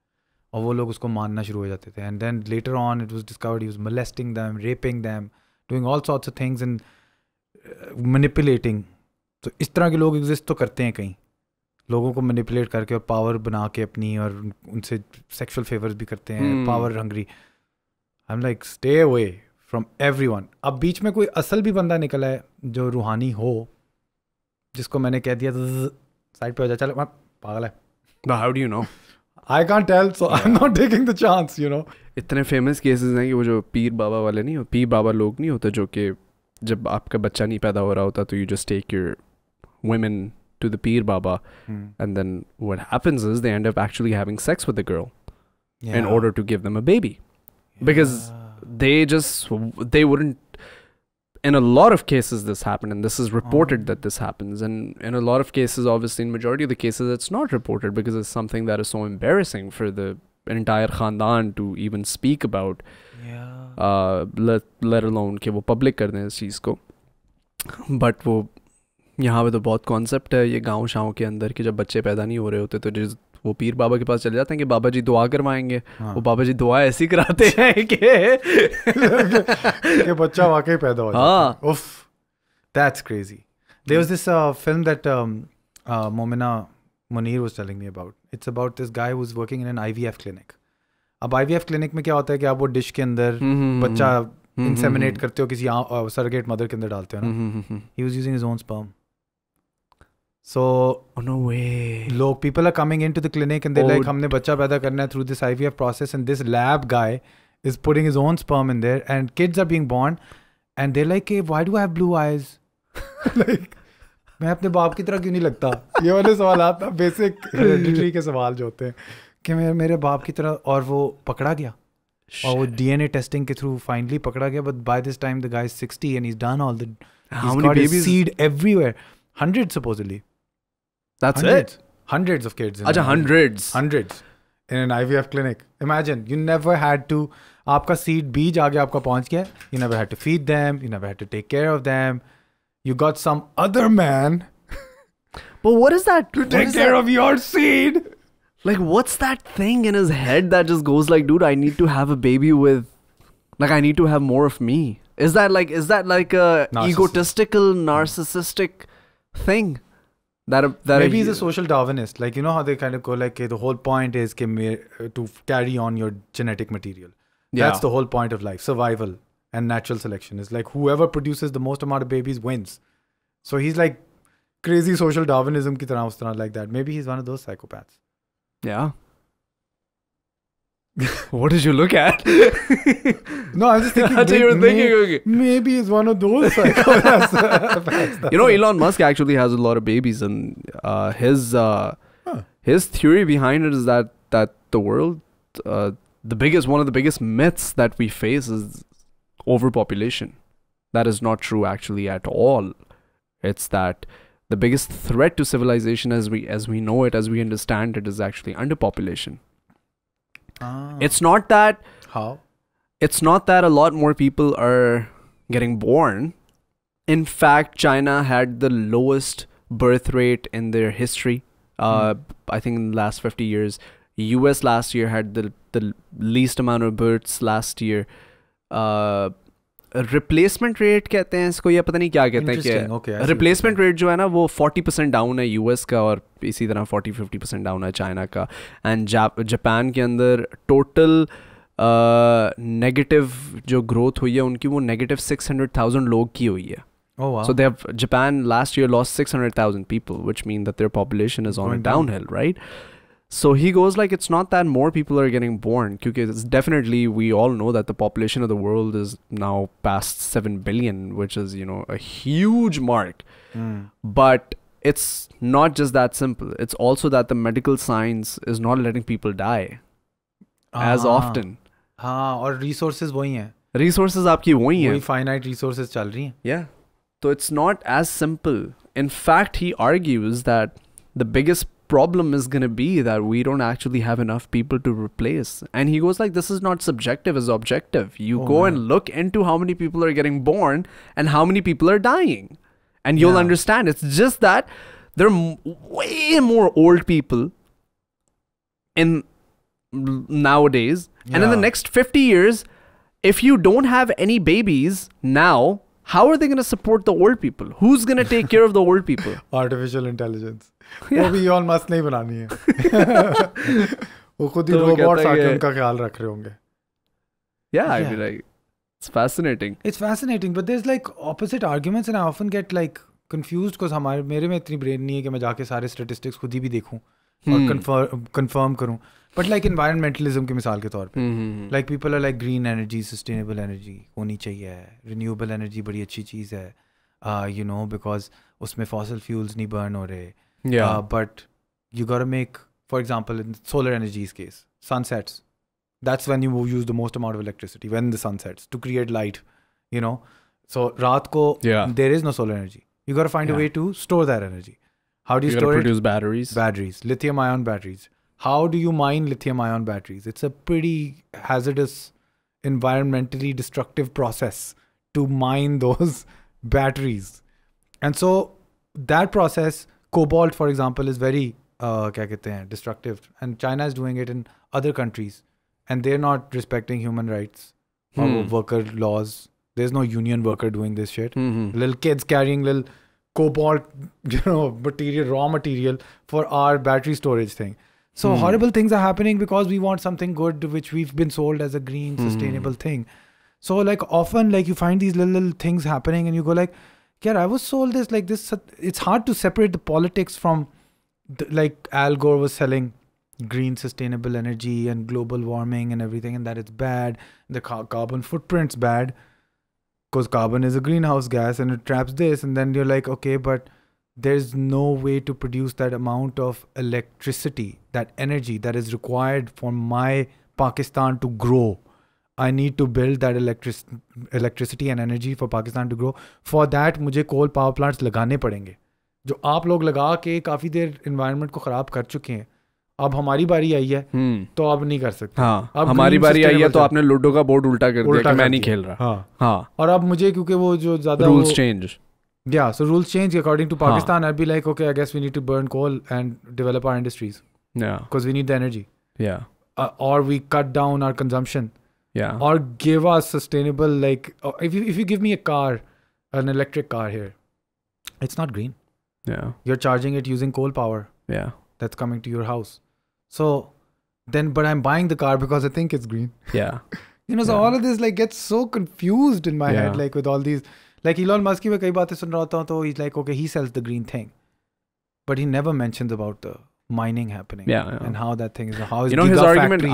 और वो लोग उसको मानना शुरू हो जाते थे. And then later on, it was discovered he was molesting them, raping them, doing all sorts of things and manipulating. तो इस तरह के लोग एग्जिस्ट तो करते हैं कहीं, लोगों को मैनिपुलेट करके और पावर बना के अपनी, और उनसे सेक्सुअल फेवर्स भी करते हैं, power hungry. I am like stay away from everyone. अब बीच में कोई असल भी बंदा निकला है जो रूहानी हो, जिसको मैंने कह दिया साइड पे हो जा, चल पागल है.
How do you know?
I can't tell, so I am not taking the chance, you know.
इतने फेमस केसेस हैं कि वो जो पीर बाबा वाले नहीं होते, पीर बाबा लोग नहीं होते जो कि जब आपका बच्चा नहीं पैदा हो रहा होता तो you just take your women to the Peer Baba, and then what happens is they end up actually having sex with the girl in order to give them a baby, because they wouldn't. In a lot of cases this happened, and this is reported that this happens, and in a lot of cases, obviously in majority of the cases it's not reported because it's something that is so embarrassing for the entire khandan to even speak about, let alone कि वो public कर दें इस चीज़ को. But वो यहाँ पे तो बहुत कॉन्सेप्ट है ये गाँव शाँव के अंदर कि जब बच्चे पैदा नहीं हो रहे होते तो वो पीर बाबा के पास चले जाते हैं कि बाबा जी दुआ करवाएंगे. वो बाबा जी दुआ ऐसी कराते हैं कि
बच्चा वाकई पैदा हो जाता है. उफ, that's crazy. There was this film that Momina Munir was telling me about. It's about this guy who is working in an IVF clinic. अब IVF क्लिनिक में क्या होता है कि आप वो डिश के अंदर बच्चा इंसेमिनेट करते हो, किसी सरगेट मदर के अंदर डालते हो ना. He was using his own sperm. So
no way.
Look, people are coming into the clinic and they're like, हमने बच्चा पैदा करना है through this IVF process, and this lab guy is putting his own sperm in there, and kids are being born, and they're like, hey, why do I have blue eyes? Like, मैं अपने बाप की तरह क्यों नहीं लगता? ये वाले सवाल आता, बेसिक हेरेडिटरी के सवाल जो होते हैं कि मेरे बाप की तरह. और वो पकड़ा गया. और वो DNA testing के through finally पकड़ा गया, but by this time the guy is 60 and he's done all the,
How
he's
many
got his
babies?
seed everywhere. Hundreds supposedly.
That's
Hundreds.
it.
Hundreds of kids.
Acha, hundreds.
Hundreds. In an IVF clinic. Imagine, you never had to, आपका seed बीज आगे आपका पहुंच गया. You never had to feed them. You never had to take care of them. You got some other man
But what is that?
to take care of your seed.
Like, what's that thing in his head that just goes like, dude, I need to have a baby with, like, I need to have more of me. Is that like a
Narcissist.
egotistical, narcissistic thing? That
Maybe he's a social Darwinist. Like, you know how they kind of go like, okay, the whole point is to carry on your genetic material. That's the whole point of life. Survival and natural selection is like whoever produces the most amount of babies wins. So he's like crazy social Darwinism ki tarah, us tarah, like that. Maybe he's one of those psychopaths.
Yeah. What did you look at?
No, I was just thinking.
That's what you were thinking. Okay.
Maybe he's one of those psychopaths.
You know, Elon Musk actually has a lot of babies, and his theory behind it is that the world, one of the biggest myths that we face is overpopulation. That is not true actually at all. It's that the biggest threat to civilization as we know it, as we understand it, is actually underpopulation. It's not that.
How?
It's not that a lot more people are getting born. In fact, China had the lowest birth rate in their history. I think in the last 50 years. US last year had the least amount of births last year. Replacement rate कहते हैं इसको, या पता नहीं क्या कहते हैं कि replacement rate जो है ना वो 40% डाउन है US का, और इसी तरह 40-50% डाउन है चाइना का. एंड जापान के अंदर टोटल नेगेटिव जो ग्रोथ हुई है उनकी, वो नेगेटिव 600,000 लोग की हुई है.
Oh wow.
So Japan last year lost 600,000 people, which mean that their population is on a downhill, right? So he goes like, it's not that more people are getting born, because it's definitely, we all know that the population of the world is now past 7 billion, which is, you know, a huge mark. But it's not just that simple. It's also that the medical science is not letting people die as often.
हाँ, और resources वही हैं.
Resources आपकी वही हैं.
वही finite resources चल रही हैं.
Yeah. So it's not as simple. In fact, he argues that the biggest problem is going to be that we don't actually have enough people to replace. And he goes like, this is not subjective, it's objective. You go and look into how many people are getting born and how many people are dying, and you'll understand. It's just that there are way more old people in nowadays, and in the next 50 years, if you don't have any babies now, how are they going to support the old people? Who's going to take care of the old people?
Artificial intelligence. वो भी Elon Musk नहीं बनानी है. वो खुद ही robots आके उनका ख्याल रख रहे होंगे.
Yeah, I mean, like, it's fascinating.
It's fascinating, but there's like opposite arguments, and I often get like confused because मेरे में इतनी brain नहीं है कि मैं जाके सारे statistics खुद ही भी देखूं और confirm करूं. But like environmentalism की मिसाल के तौर पे, like people are like green energy, sustainable energy होनी चाहिए, renewable energy बड़ी अच्छी चीज़ है, you know, because उसमें fossil fuels नहीं burn हो रहे.
Yeah.
But you got to make, for example, in solar energy's case, sunsets. That's when you use the most amount of electricity, when the sun sets, to create light, you know. So raat ko, there is no solar energy. You got to find a way to store that energy. How do you store it?
Produce batteries.
Batteries, lithium-ion batteries. How do you mine lithium-ion batteries? It's a pretty hazardous, environmentally destructive process to mine those batteries. And so that process, cobalt, for example, is very destructive. And China is doing it in other countries. And they're not respecting human rights or worker laws. There's no union worker doing this shit. Little kids carrying little cobalt, you know, material, raw material for our battery storage thing. So horrible things are happening because we want something good, which we've been sold as a green, sustainable thing. So like often, like you find these little things happening and you go like, yeah, I was sold this, like this. It's hard to separate the politics from, like Al Gore was selling green sustainable energy and global warming and everything, and that it's bad. The carbon footprint's bad because carbon is a greenhouse gas and it traps this. And then you're like, okay, but there's no way to produce that amount of electricity, that energy that is required for my Pakistan to grow I need to build that electricity and energy for Pakistan to grow. For that मुझे coal power plants लगाने पड़ेंगे, जो आप लोग लगा के काफ़ी देर environment को ख़राब कर चुके हैं. अब हमारी बारी आई है तो अब नहीं कर सकते.
हाँ, अब हमारी बारी आई है तो आपने लूडो का बोर्ड उल्टा कर दिया कि मैं नहीं खेल रहा. हाँ. और
अब मुझे क्योंकि वो जो ज़्यादा
rules change.
Yeah, so rules change according to Pakistan. I'd be like, okay, I guess we need to burn coal and develop our industries. Yeah. Because we need the energy. Yeah. Or we cut down our consumption. Yeah. Or give us sustainable, like, if you give me a car, an electric car here, it's not green. Yeah. You're charging it using coal power. Yeah. That's coming to your house. So then, but I'm buying the car because I think it's green. Yeah. So all of this like gets so confused in my head, like with all these, like Elon Musk की मैं कई बातें सुन रहा होता हूँ, तो he's like, okay, he sells the green thing, but he never mentions about the mining happening and how that thing is, how his
his argument,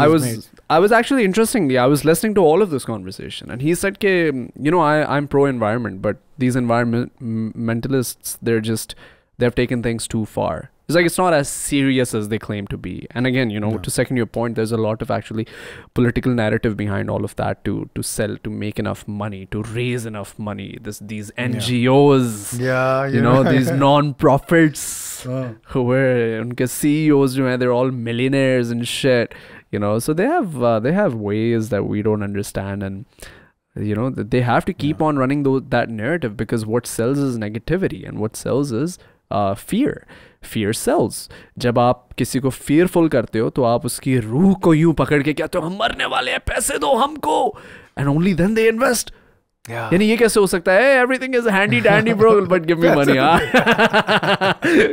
I was actually interestingly, I was listening to all of this conversation, and he said ke, I'm pro environment, but these environmentalists, they've taken things too far. It's like, it's not as serious as they claim to be. And again, to second your point, there's a lot of actually political narrative behind all of that to sell, to make enough money, to raise enough money. These NGOs, these non-profits who were unke CEOs, they're all millionaires and shit. So they have ways that we don't understand, and they have to keep on running that narrative, because what sells is negativity, and what sells is fear. Fear sells. जब आप किसी को fearful करते हो तो आप उसकी रूह को यूं पकड़ के कहते हो हम मरने वाले हैं, पैसे दो हमको, and only then they invest. यानी ये कैसे हो सकता है? Everything is handy dandy bro, but give me money.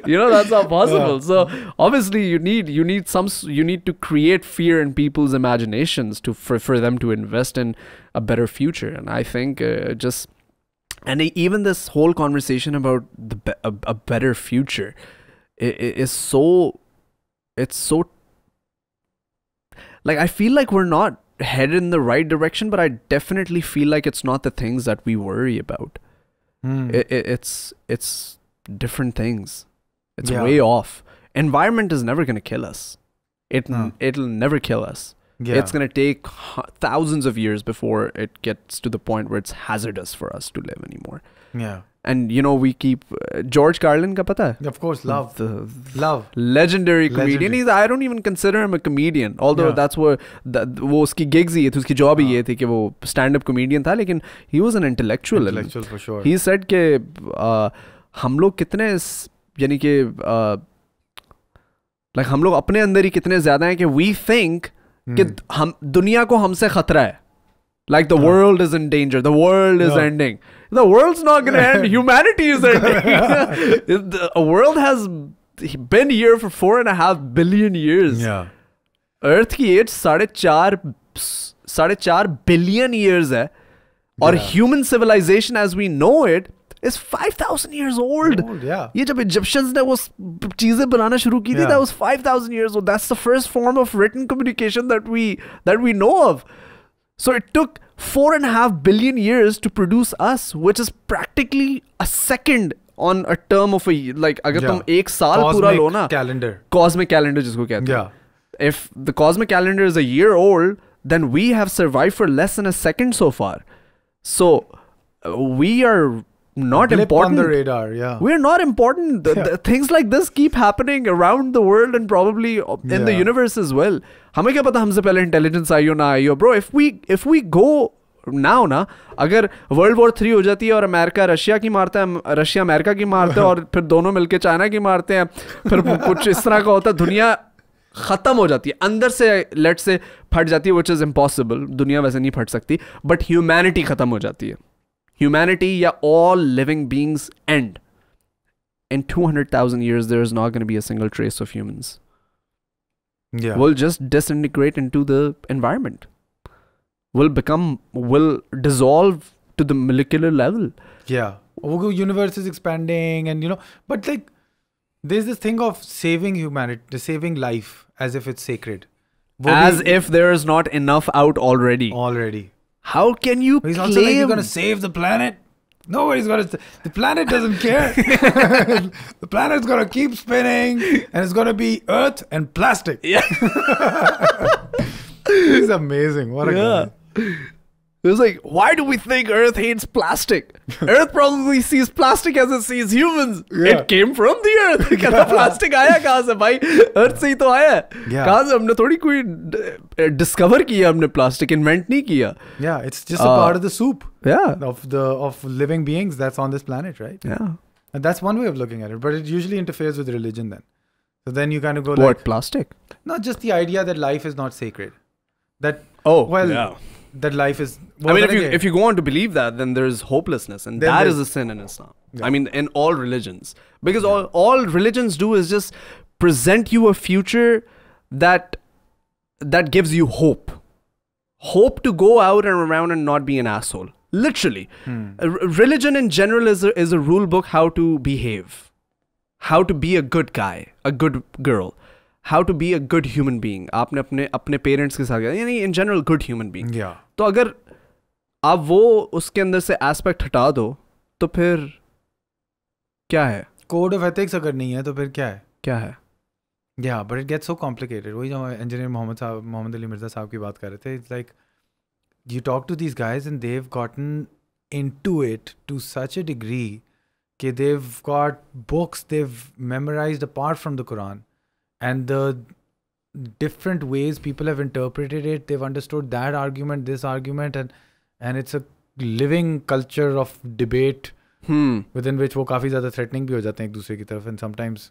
That's not possible. So obviously you need to create fear in people's imaginations for them to invest in a better future. And I think and even this whole conversation about a better future is so like, I feel like we're not headed in the right direction, but I definitely feel like it's not the things that we worry about. It's different things. It's way off. Environment is never going to kill us. It'll never kill us. It's going to take thousands of years before it gets to the point where it's hazardous for us to live anymore. Yeah. And we keep George Carlin ka pata hai? Of course, Love. Legendary comedian. I don't even consider him a comedian, although that's where wo uski gigs hi thi, uski job hi ye thi ki wo stand up comedian tha, lekin he was an intellectual for sure. He said ke hum log kitne yani ke like hum log apne andar hi kitne zyada hain ki we think कि दुनिया को हमसे खतरा है, like the world is in danger, the world is ending. The world's not going to end, humanity is ending. The world has been here for 4.5 billion years. Earth की age 4.5 billion years है, और human civilization as we know it is 5,000 years old. ये जब Egyptians ने वो चीजें बनाना शुरू की थी, that was 5,000 years old. That's the first form of written communication that we know of. So it took 4.5 billion years to produce us, which is practically a second on a term of a, like, अगर तुम एक साल पूरा लो ना, cosmic calendar जिसको कहते हैं. If the cosmic calendar is a year old, then we have survived for less than a second so far. So we are not important on the radar. We're not important. Things like this keep happening around the world and probably in the universe as well. हमें क्या पता हमसे पहले intelligence आई हो ना आई हो. Bro, if we go now ना, अगर World War 3 हो जाती है और अमेरिका रशिया की मारता है, रशिया अमेरिका की मारता है, और फिर दोनों मिलके चाइना की मारते हैं, फिर कुछ इस तरह का होता है, दुनिया खत्म हो जाती है अंदर से, लेट से फट जाती है, which is impossible. दुनिया वैसे नहीं फट सकती, but humanity खत्म हो जाती है. Humanity, all living beings end. In 200,000 years, there is not going to be a single trace of humans. We'll just disintegrate into the environment. We'll dissolve to the molecular level. Universe is expanding, and but like, there's this thing of saving humanity, saving life as if it's sacred. As if there is not enough out already. How can you claim? He's also like, you're going to save the planet? Nobody's going to. The planet doesn't care. The planet's going to keep spinning, and it's going to be Earth and plastic. He's amazing. What a guy. It was like, why do we think Earth hates plastic? Earth probably sees plastic as it sees humans.
Yeah.
It came from the Earth. कहता plastic आया कहाँ से भाई? Earth से ही तो आया है. कहाँ से हमने थोड़ी कोई discover किया हमने plastic invent नहीं किया.
Yeah, it's just a part of the soup.
Yeah.
Of living beings that's on this planet, right?
Yeah.
And that's one way of looking at it, but it usually interferes with religion then. So then you kind of go
What,
like,
plastic?
not just the idea that life is not sacred. That
Yeah.
that life is.
I mean, if you go on to believe that, then there's hopelessness, and that is a sin in Islam. Yeah. I mean, in all religions, because all religions do is just present you a future that gives you hope to go out and around and not be an asshole. Literally, religion in general is a rule book how to behave, how to be a good guy, a good girl. How to be a good human being. आपने अपने parents के साथ यानी in general good human being.
Yeah.
तो अगर आप वो उसके अंदर से एस्पेक्ट हटा दो तो फिर क्या है?
Code of ethics अगर नहीं है तो फिर क्या है?
क्या है?
Yeah, but it gets so complicated. वही जो engineer मोहम्मद अली मिर्जा साहब की बात कर रहे थे. It's like you talk to these guys and they've gotten into it to such a degree that they've got books they've memorized apart from the Quran. And the different ways people have interpreted it, they've understood that argument, this argument, and it's a living culture of debate within which वो काफ़ी ज़्यादा threatening भी हो जाते हैं एक दूसरे की तरफ, and sometimes,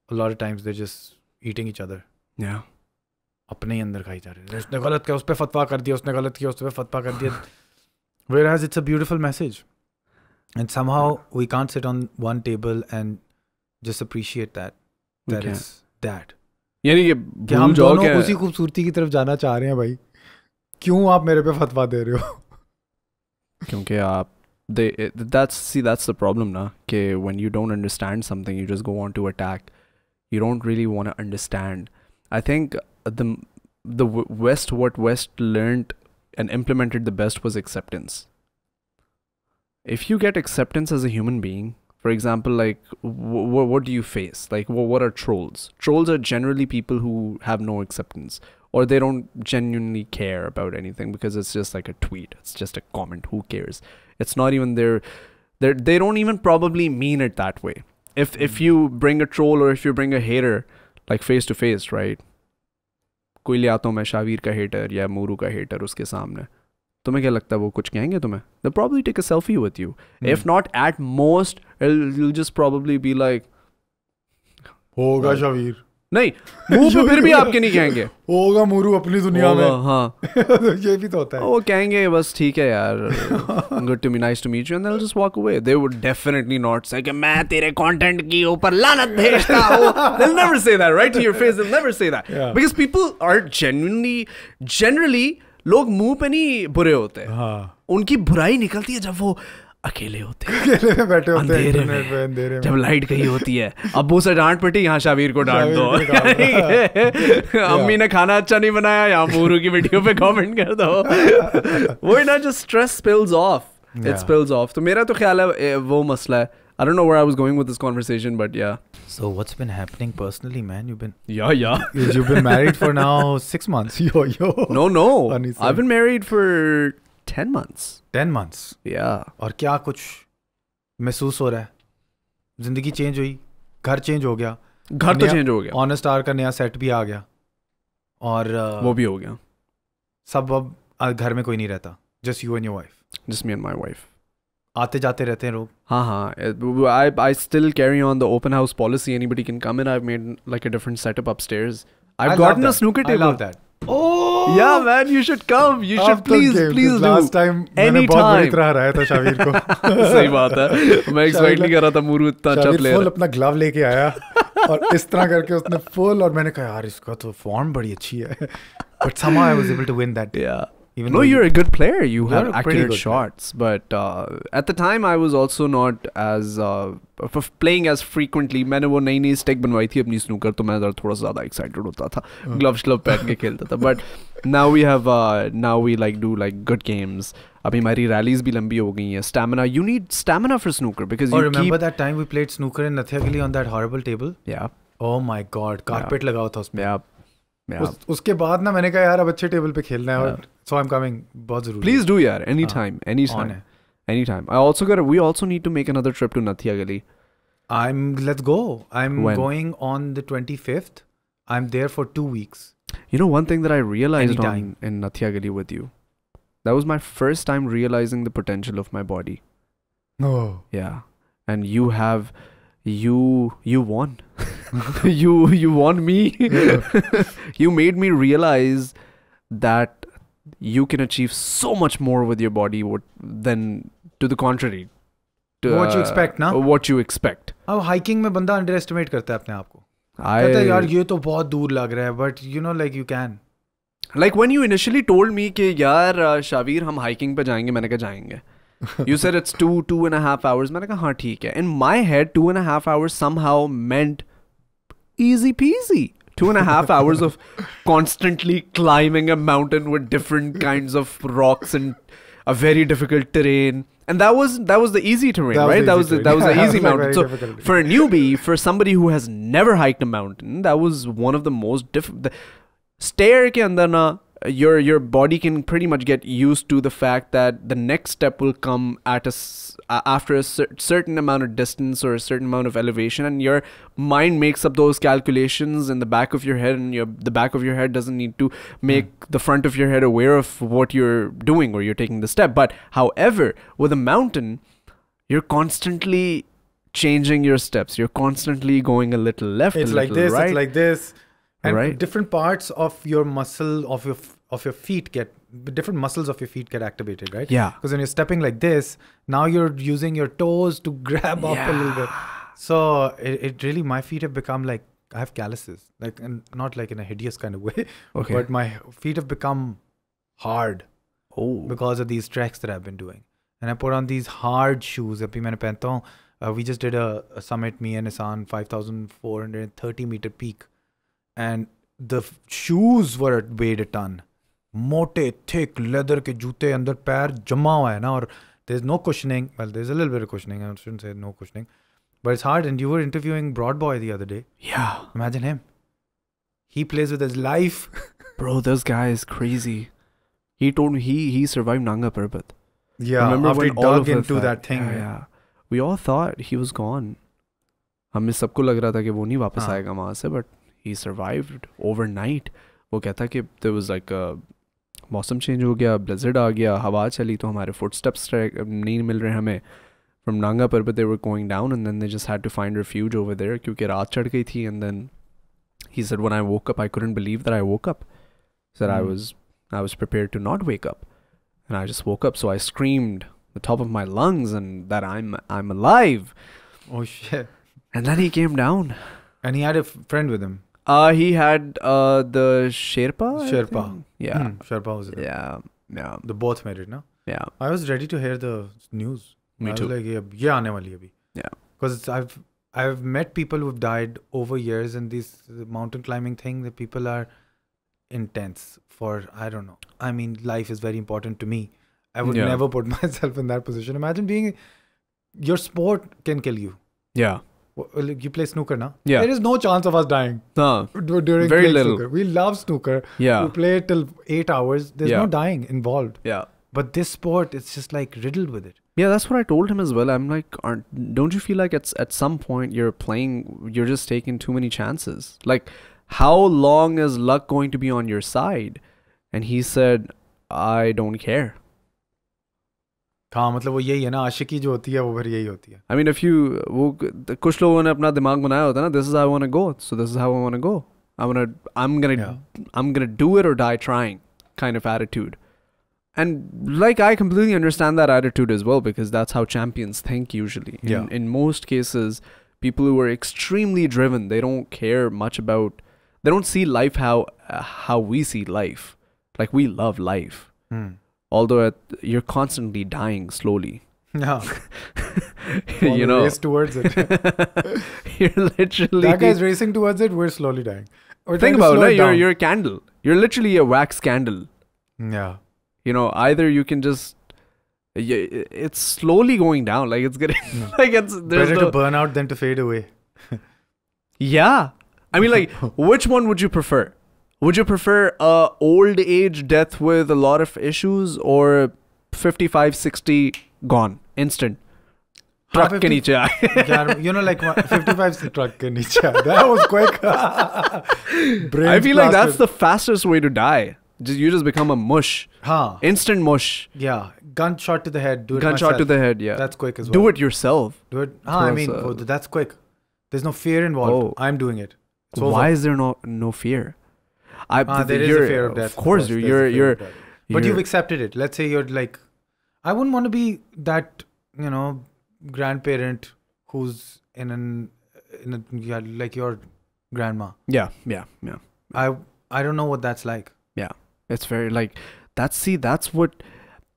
a lot of times, they're just eating each other.
Yeah.
अपने ही अंदर खाई जा रहे हैं. उसने गलत किया, उस पर फतवा कर दिया, उसने गलत किया, उस पर फतवा कर दिया. Whereas it's a beautiful message, and somehow we can't sit on one table and just appreciate that. That is that.
यानी
कि हम दोनों उसी खूबसूरती की तरफ जाना चाह रहे हैं भाई. क्यों आप मेरे पे फतवा दे रहे हो?
क्योंकि आप that's the problem ना कि when you don't understand something you just go on to attack. You don't really want to understand. I think the West, what West learned and implemented the best was acceptance. If you get acceptance as a human being, for example, like what do you face? Like what are trolls? Trolls are generally people who have no acceptance, or they don't genuinely care about anything because it's just like a tweet. It's just a comment. Who cares? It's not even they don't even probably mean it that way. If you bring a troll or if you bring a hater like face to face, right? कोई ले आता हूँ मैं शाहवीर का hater या मोरू का hater उसके सामने. तुम्हें क्या लगता है वो कुछ कहेंगे तुम्हें? They'll probably take a selfie with you. If not, at most, you'll just probably be like,
होगा शाहवीर.
नहीं, मुंह पे फिर भी आपके नहीं कहेंगे.
होगा मोरू अपनी दुनिया में.
हाँ.
ये भी तो होता है.
वो कहेंगे बस ठीक है यार. Good to be nice to meet you, and they'll just walk away. They would definitely not say कि मैं तेरे content की ऊपर लानत भेजता हूँ. They'll never say that right to your face. They'll never say that because people are generally लोग मुंह पे नहीं बुरे होते. उनकी बुराई निकलती है जब वो अकेले होते हैं,
अकेले में बैठे होते हैं
अंधेरे में, जब लाइट गई होती है. अब्बू से डांट पड़ी, यहाँ शाहवीर को डांट दो. अम्मी ने खाना अच्छा नहीं बनाया, यहाँ मोरू की वीडियो पे कमेंट कर दो. वो ना जो stress spills of, it spills of. तो मेरा तो ख्याल है वो मसला है. I don't know where I was going with this conversation, but yeah.
So what's been happening personally, man? You've been
You've
been married for now 6 months.
No. I've been married for 10 months.
10 months.
Yeah.
और क्या कुछ महसूस हो रहा है? जिंदगी change हुई, घर चेंज हो गया.
घर तो चेंज हो गया.
ऑनेस्ट स्टार का नया सेट भी आ गया. और
वो भी हो गया.
सब अब घर में कोई नहीं रहता. Just you and your wife.
Just me and my wife.
आते जाते रहते हैं लोग.
हाँ. I still carry on the open house policy. Anybody can come in. I've made like a different setup upstairs. I've gotten a snooker table.
I love that.
Oh yeah, man, you should come. You should please do.
Last time मैंने बहुत बुरी तरह हराया था शाहवीर को.
सही बात है. मैं एक्सपेक्ट नहीं कर रहा था मोरू इतना अच्छा प्लेयर.
फुल अपना ग्लव लेके आया और इस तरह करके उसने फुल, और मैंने कहा यार इसका तो फॉर्म बड़ी अच्छी है. But somehow I was able to win that day.
Yeah. No, you're a good player. You have accurate shots. But at the time, I was also not as playing as frequently. मैंने वो नई stick बनवाई थी अपनी snooker, तो मैं थोड़ा ज़्यादा excited होता था. Gloves पहन के खेलता था. But now we like do like good games. अभी हमारी rallies भी लंबी हो गई हैं. Stamina. You need stamina for snooker because you
remember that time we played snooker in Nathia Gully on that horrible table?
Yeah.
Oh my God. Carpet लगा हुआ था उसमें.
Yeah. Yeah.
उसके बाद ना मैंने कहा यार अब अच्छे टेबल पे खेलना है और so I'm coming बहुत जरूरी
Please do यार anytime
on है
anytime we also need to make another trip to Nathia Gali.
let's go I'm
When?
going on the 25th I'm there for 2 weeks
You know one thing that I realized
Anytime.
in Nathia Gali with you, that was my first time realizing the potential of my body.
no
Yeah, and you won. you won me. You made me realize that you can achieve so much more with your body than to the contrary.
What you expect, ना?
What you expect.
अब hiking में बंदा under estimate करता है अपने आप को कहता है यार ये तो बहुत दूर लग रहा है but you know like you can
Like when you initially told me कि यार शावीर हम हाइकिंग पे जाएंगे, मैंने कहा जाएंगे. You said it's 2.5 hours. मैंने कहा हाँ ठीक है. In my head 2.5 hours somehow meant easy peasy. 2.5 hours of constantly climbing a mountain with different kinds of rocks and a very difficult terrain. And that was the easy terrain, right? That was the easy mountain. So
difficult.
for a newbie, for somebody who has never hiked a mountain, that was one of the most difficult. Stair ke andar na, your body can pretty much get used to the fact that the next step will come at after a certain amount of distance or a certain amount of elevation, and your mind makes up those calculations in the back of your head, and the back of your head doesn't need to make the front of your head aware of what you're doing or you're taking the step. But however, with a mountain, you're constantly changing your steps. You're constantly going a little left,
it's
a
like
little
this
right.
it's like this and
Right.
different parts of your muscle of your feet different muscles of your feet get activated, right?
Yeah.
Because when you're stepping like this, now you're using your toes to grab up a little bit. So it really, my feet have become like, I have calluses, like, and not like in a hideous kind of way,
Okay.
but my feet have become hard
Oh.
because of these treks that I've been doing. And I put on these hard shoes. Abhi maine pehanta hoon. We just did a summit, me and Isan, 5,430 meter peak. And the shoes were weighed a ton. मोटे thick leather के जूते अंदर पैर जमा हुआ है ना और there's no cushioning. Well, there's a little bit of cushioning. I shouldn't say no cushioning. But it's hard. And you were interviewing Broad Boy the other day.
Yeah.
Imagine him. He plays with his life.
Bro, this guy is crazy. He told me he survived Nanga Parbat.
Yeah,
Remember
after he
when all
dug
of us
into
had-
that thing.
Yeah. We all thought he was gone. हमें सबको लग रहा था कि वो नहीं वापस
हाँ.
आएगा वहाँ से, but he survived overnight. वो कहता कि there was like a मौसम चेंज हो गया, blizzard आ गया, हवा चली तो हमारे footsteps नहीं मिल रहे हमें. From Nanga Parbat they were going down and then they just had to find refuge over there क्योंकि रात चढ़ गई थी. And then he said when I woke up I couldn't believe that I woke up. He said I was prepared to not wake up. And I just woke up, so I screamed the top of my lungs and that I'm alive.
Oh shit.
And then he came down.
And he had a friend with him.
He had the Sherpa. I
Sherpa.
think? Yeah.
Sherpa was it.
Yeah. Yeah.
The both made it, no?
Yeah.
I was ready to hear the news.
Me
I
too.
was like, ये आने वाली है अभी.
Yeah.
Because I've met people who've died over years, and this mountain climbing thing, the people are intense for, I don't know. I mean, life is very important to me. I would
Yeah.
never put myself in that position. Imagine your sport can kill you.
Yeah.
Well, you play snooker now.
Yeah.
There is no chance of us dying during
Very
playing
little.
snooker. We love snooker.
Yeah.
We play till 8 hours. There's
Yeah.
no dying involved.
Yeah.
But this sport, it's just like riddled with it.
Yeah, that's what I told him as well. I'm like, don't you feel like it's at some point you're just taking too many chances? Like, how long is luck going to be on your side? And he said, I don't care.
हाँ मतलब वो यही है ना, आशिकी जो होती है वो फिर यही होती है.
I mean, if you कुछ लोगों ने अपना दिमाग बनाया होता है ना, this is how I want to go, so this is how I want to go. I'm gonna do it or die trying kind of attitude. And like I completely understand that attitude as well, because that's how champions think usually. In most cases, people who are extremely driven, they don't care much about, they don't see life how we see life. Like we love life. Although you're constantly dying slowly.
Yeah.
You know.
Race towards it.
You're literally.
That guy's racing towards it. We're slowly dying.
Think about it. You're a candle. You're literally a wax candle.
Yeah.
You know, either you can just. It's slowly going down. Like it's getting. Like it's.
Better to burn out than to fade away.
Yeah. I mean, like, which one would you prefer? Would you prefer a old age death with a lot of issues or 55, 60 gone, instant? Truck ke niche aaye.
You know, like 55 se truck ke niche. That was quick.
I feel like that's the fastest way to die. You just become a mush. Instant mush.
Yeah. Gunshot to the head. Do it
Gunshot
myself.
to the head, yeah.
That's quick as well.
Do it yourself.
Do it. I mean, that's quick. There's no fear involved. I'm doing it.
Why is there no fear?
There is a fear of death.
Of course, you're
but you've accepted it. Let's say you're like, I wouldn't want to be that, you know, grandparent who's yeah, like your grandma.
Yeah.
I don't know what that's like.
Yeah, it's very like that's what,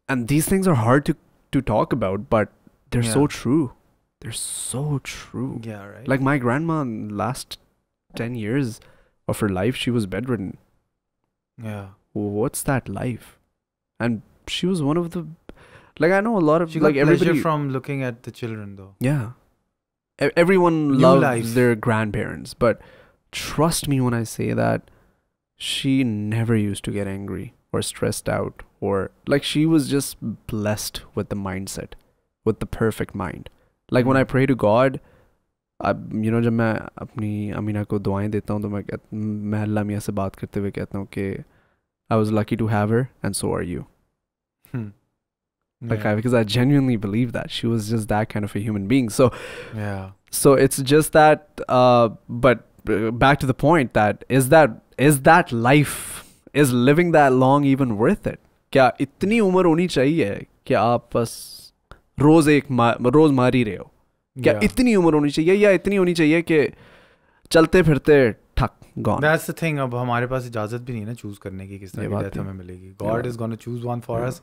and these things are hard to talk about, but they're so true. They're so true.
Yeah, right.
Like my grandma, in the last 10 years of her life, she was bedridden.
Yeah.
What's that life? And she was one of the, like, I know a lot of,
she
like,
got pleasure
everybody
from looking at the children, though.
Yeah. Everyone loves their grandparents, but trust me when I say that she never used to get angry or stressed out, or like she was just blessed with the mindset, with the perfect mind. Like when I pray to God, you know, जब मैं अपनी अमीना को दुआएं देता हूँ तो मैं अल्लाह मियाँ से बात करते हुए कहता हूँ कि I was lucky to have her and so are you. Like because I genuinely believe that she was just that kind of a human being. So so it's just that but back to the point, that is that life, is living that long even worth it? क्या इतनी उम्र होनी चाहिए कि आप बस रोज मार ही रहे हो? क्या इतनी उम्र होनी चाहिए, या इतनी होनी चाहिए कि चलते फिरते ठक gone?
That's the thing. अब हमारे पास इजाजत भी नहीं है ना चूज करने की किस तरह की डेथ हमें मिलेगी. God is going to choose one for us.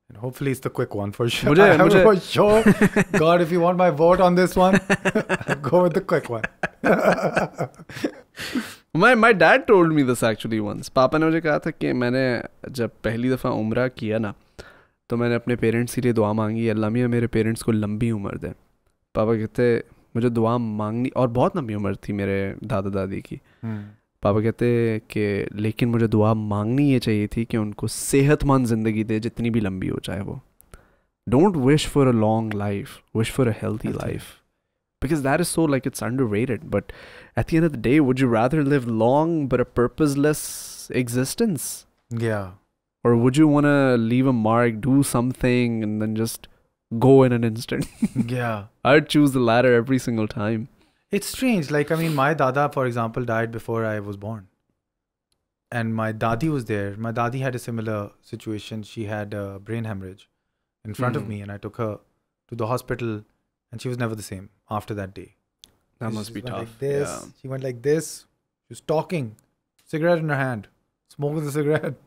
And hopefully it's the quick one for sure. For sure. God, if you want my vote on this one, go with the quick one.
My dad told me this actually once. पापा ने मुझे कहा था कि मैंने जब पहली दफ़ा उम्रा किया ना, तो मैंने अपने पेरेंट्स के लिए दुआ मांगी, अल्लाह मियाँ मेरे पेरेंट्स को लंबी उम्र दे. पापा कहते मुझे दुआ मांगनी, और बहुत लंबी उम्र थी मेरे दादा दादी की. पापा कहते कि लेकिन मुझे दुआ मांगनी ये चाहिए थी कि उनको सेहतमंद ज़िंदगी दे, जितनी भी लंबी हो चाहे वो. Don't wish for a long life, wish for a healthy life. Because that is so, like, it's underrated. But at the end of the day, would you rather live long but a purposeless existence?
Yeah.
Or would you want to leave a mark, do something, and then just go in an instant?
Yeah.
I'd choose the latter every single time.
It's strange. Like, I mean, my dada, for example, died before I was born. And my dadi was there. My dadi had a similar situation. She had a brain hemorrhage in front of me, and I took her to the hospital, and she was never the same after that day.
That must be tough.
Like this. Yeah. She went like this. She was talking. Cigarette in her hand. Smoking the cigarette.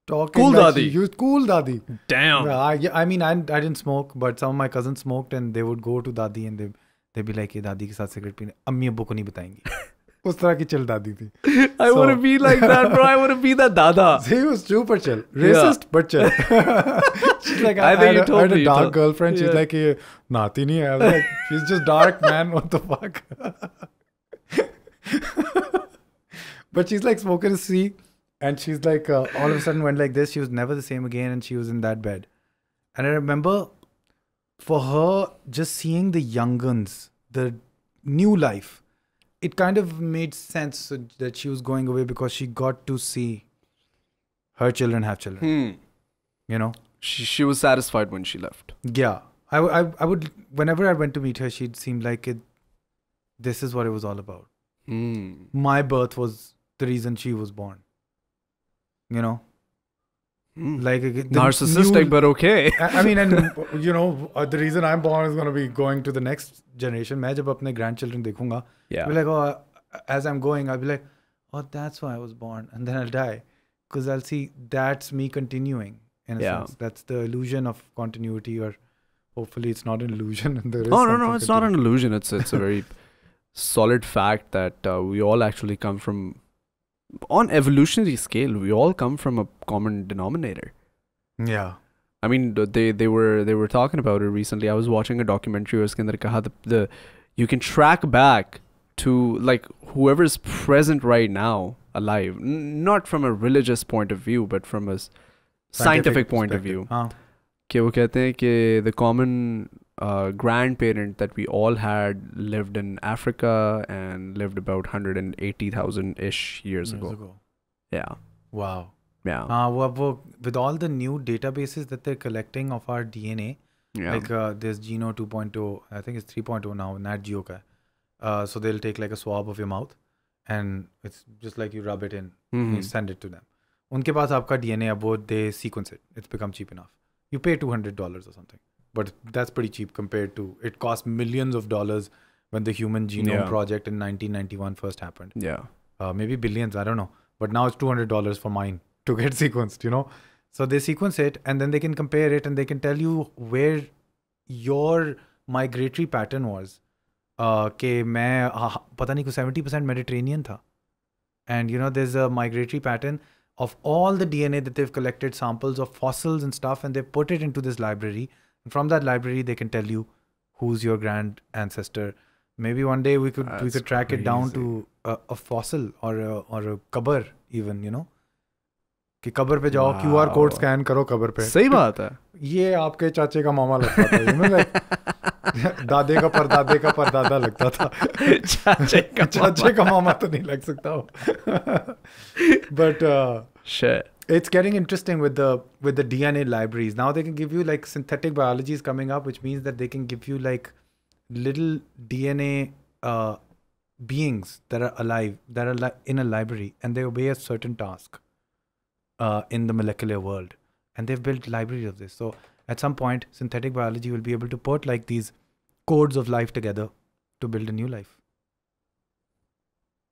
Talking.
Cool
like
dadi.
She used cool dadi.
Damn.
Yeah, I mean, I didn't smoke, but some of my cousins smoked, and they would go to dadi and they'd be like, "Ye dadi ke saath cigarette peene. Ammi abbu ko nahi बताएंगी." उस तरह की chill dadi thi.
I want to be like that, bro. I want to be that dada.
He was super chill. Racist, but chill. She's like, I had a dark girlfriend. She's like, naati nahi hai. I was like, she's just dark, man. What the fuck? But she's like smoking a C. And she's like, all of a sudden went like this. She was never the same again. And she was in that bed. And I remember for her, just seeing the young guns, the new life, it kind of made sense that she was going away because she got to see her children have children. You know?
She was satisfied when she left.
Yeah. I would, whenever I went to meet her, she'd seem like this is what it was all about. My birth was the reason she was born. You know? Like
narcissistic, but okay.
I mean, and you know, the reason I'm born is going to be going to the next generation. मैं जब अपने grandchildren देखूंगा, I'll be like, oh, as I'm going, I'll be like, oh, that's why I was born, and then I'll die, because I'll see that's me continuing in a sense. That's the illusion of continuity, or hopefully it's not an illusion. And there is
no, it's not an illusion. It's a very solid fact that we all actually come from. On evolutionary scale, we all come from a common denominator.
Yeah.
I mean, they were talking about it recently. I was watching a documentary where uske andar kaha you can track back to like whoever's present right now alive, not from a religious point of view but from a scientific point of view, कि वो कहते हैं कि the common grandparent that we all had lived in Africa and lived about 180,000 ish years ago. Yeah.
Wow.
Yeah.
वो with all the new databases that they're collecting of our DNA,
Yeah.
like there's Geno 2.0, I think it's 3.0 now, Nat Geo ka hai. So they'll take like a swab of your mouth and it's just like you rub it in and you send it to them. उनके पास आपका DNA अब वो they sequence it. It's become cheap enough. You pay $200 or something, but that's pretty cheap compared to it cost millions of dollars when the Human Genome Project in 1991 first happened.
Yeah.
Maybe billions, I don't know. But now it's $200 for mine to get sequenced, you know. So they sequence it and then they can compare it and they can tell you where your migratory pattern was. कि मैं पता नहीं कुछ 70% Mediterranean था. And you know, there's a migratory pattern of all the DNA that they've collected, samples of fossils and stuff, and they put it into this library. And from that library, they can tell you who's your grand ancestor. Maybe one day we could track it down to a fossil or a cover even, you know. कि cover पे जाओ, QR code scan करो cover पे.
सही बात है.
ये आपके चाचे का मामा लगता था, you know, like दादे का परदादा लगता था. चाचे का मामा तो नहीं लग सकता हो. But
shit.
It's getting interesting with the DNA libraries. Now they can give you like synthetic biology is coming up, which means that they can give you like little DNA beings that are alive, that are in a library, and they obey a certain task in the molecular world. And they've built libraries of this. So at some point, synthetic biology will be able to put like these codes of life together to build a new life.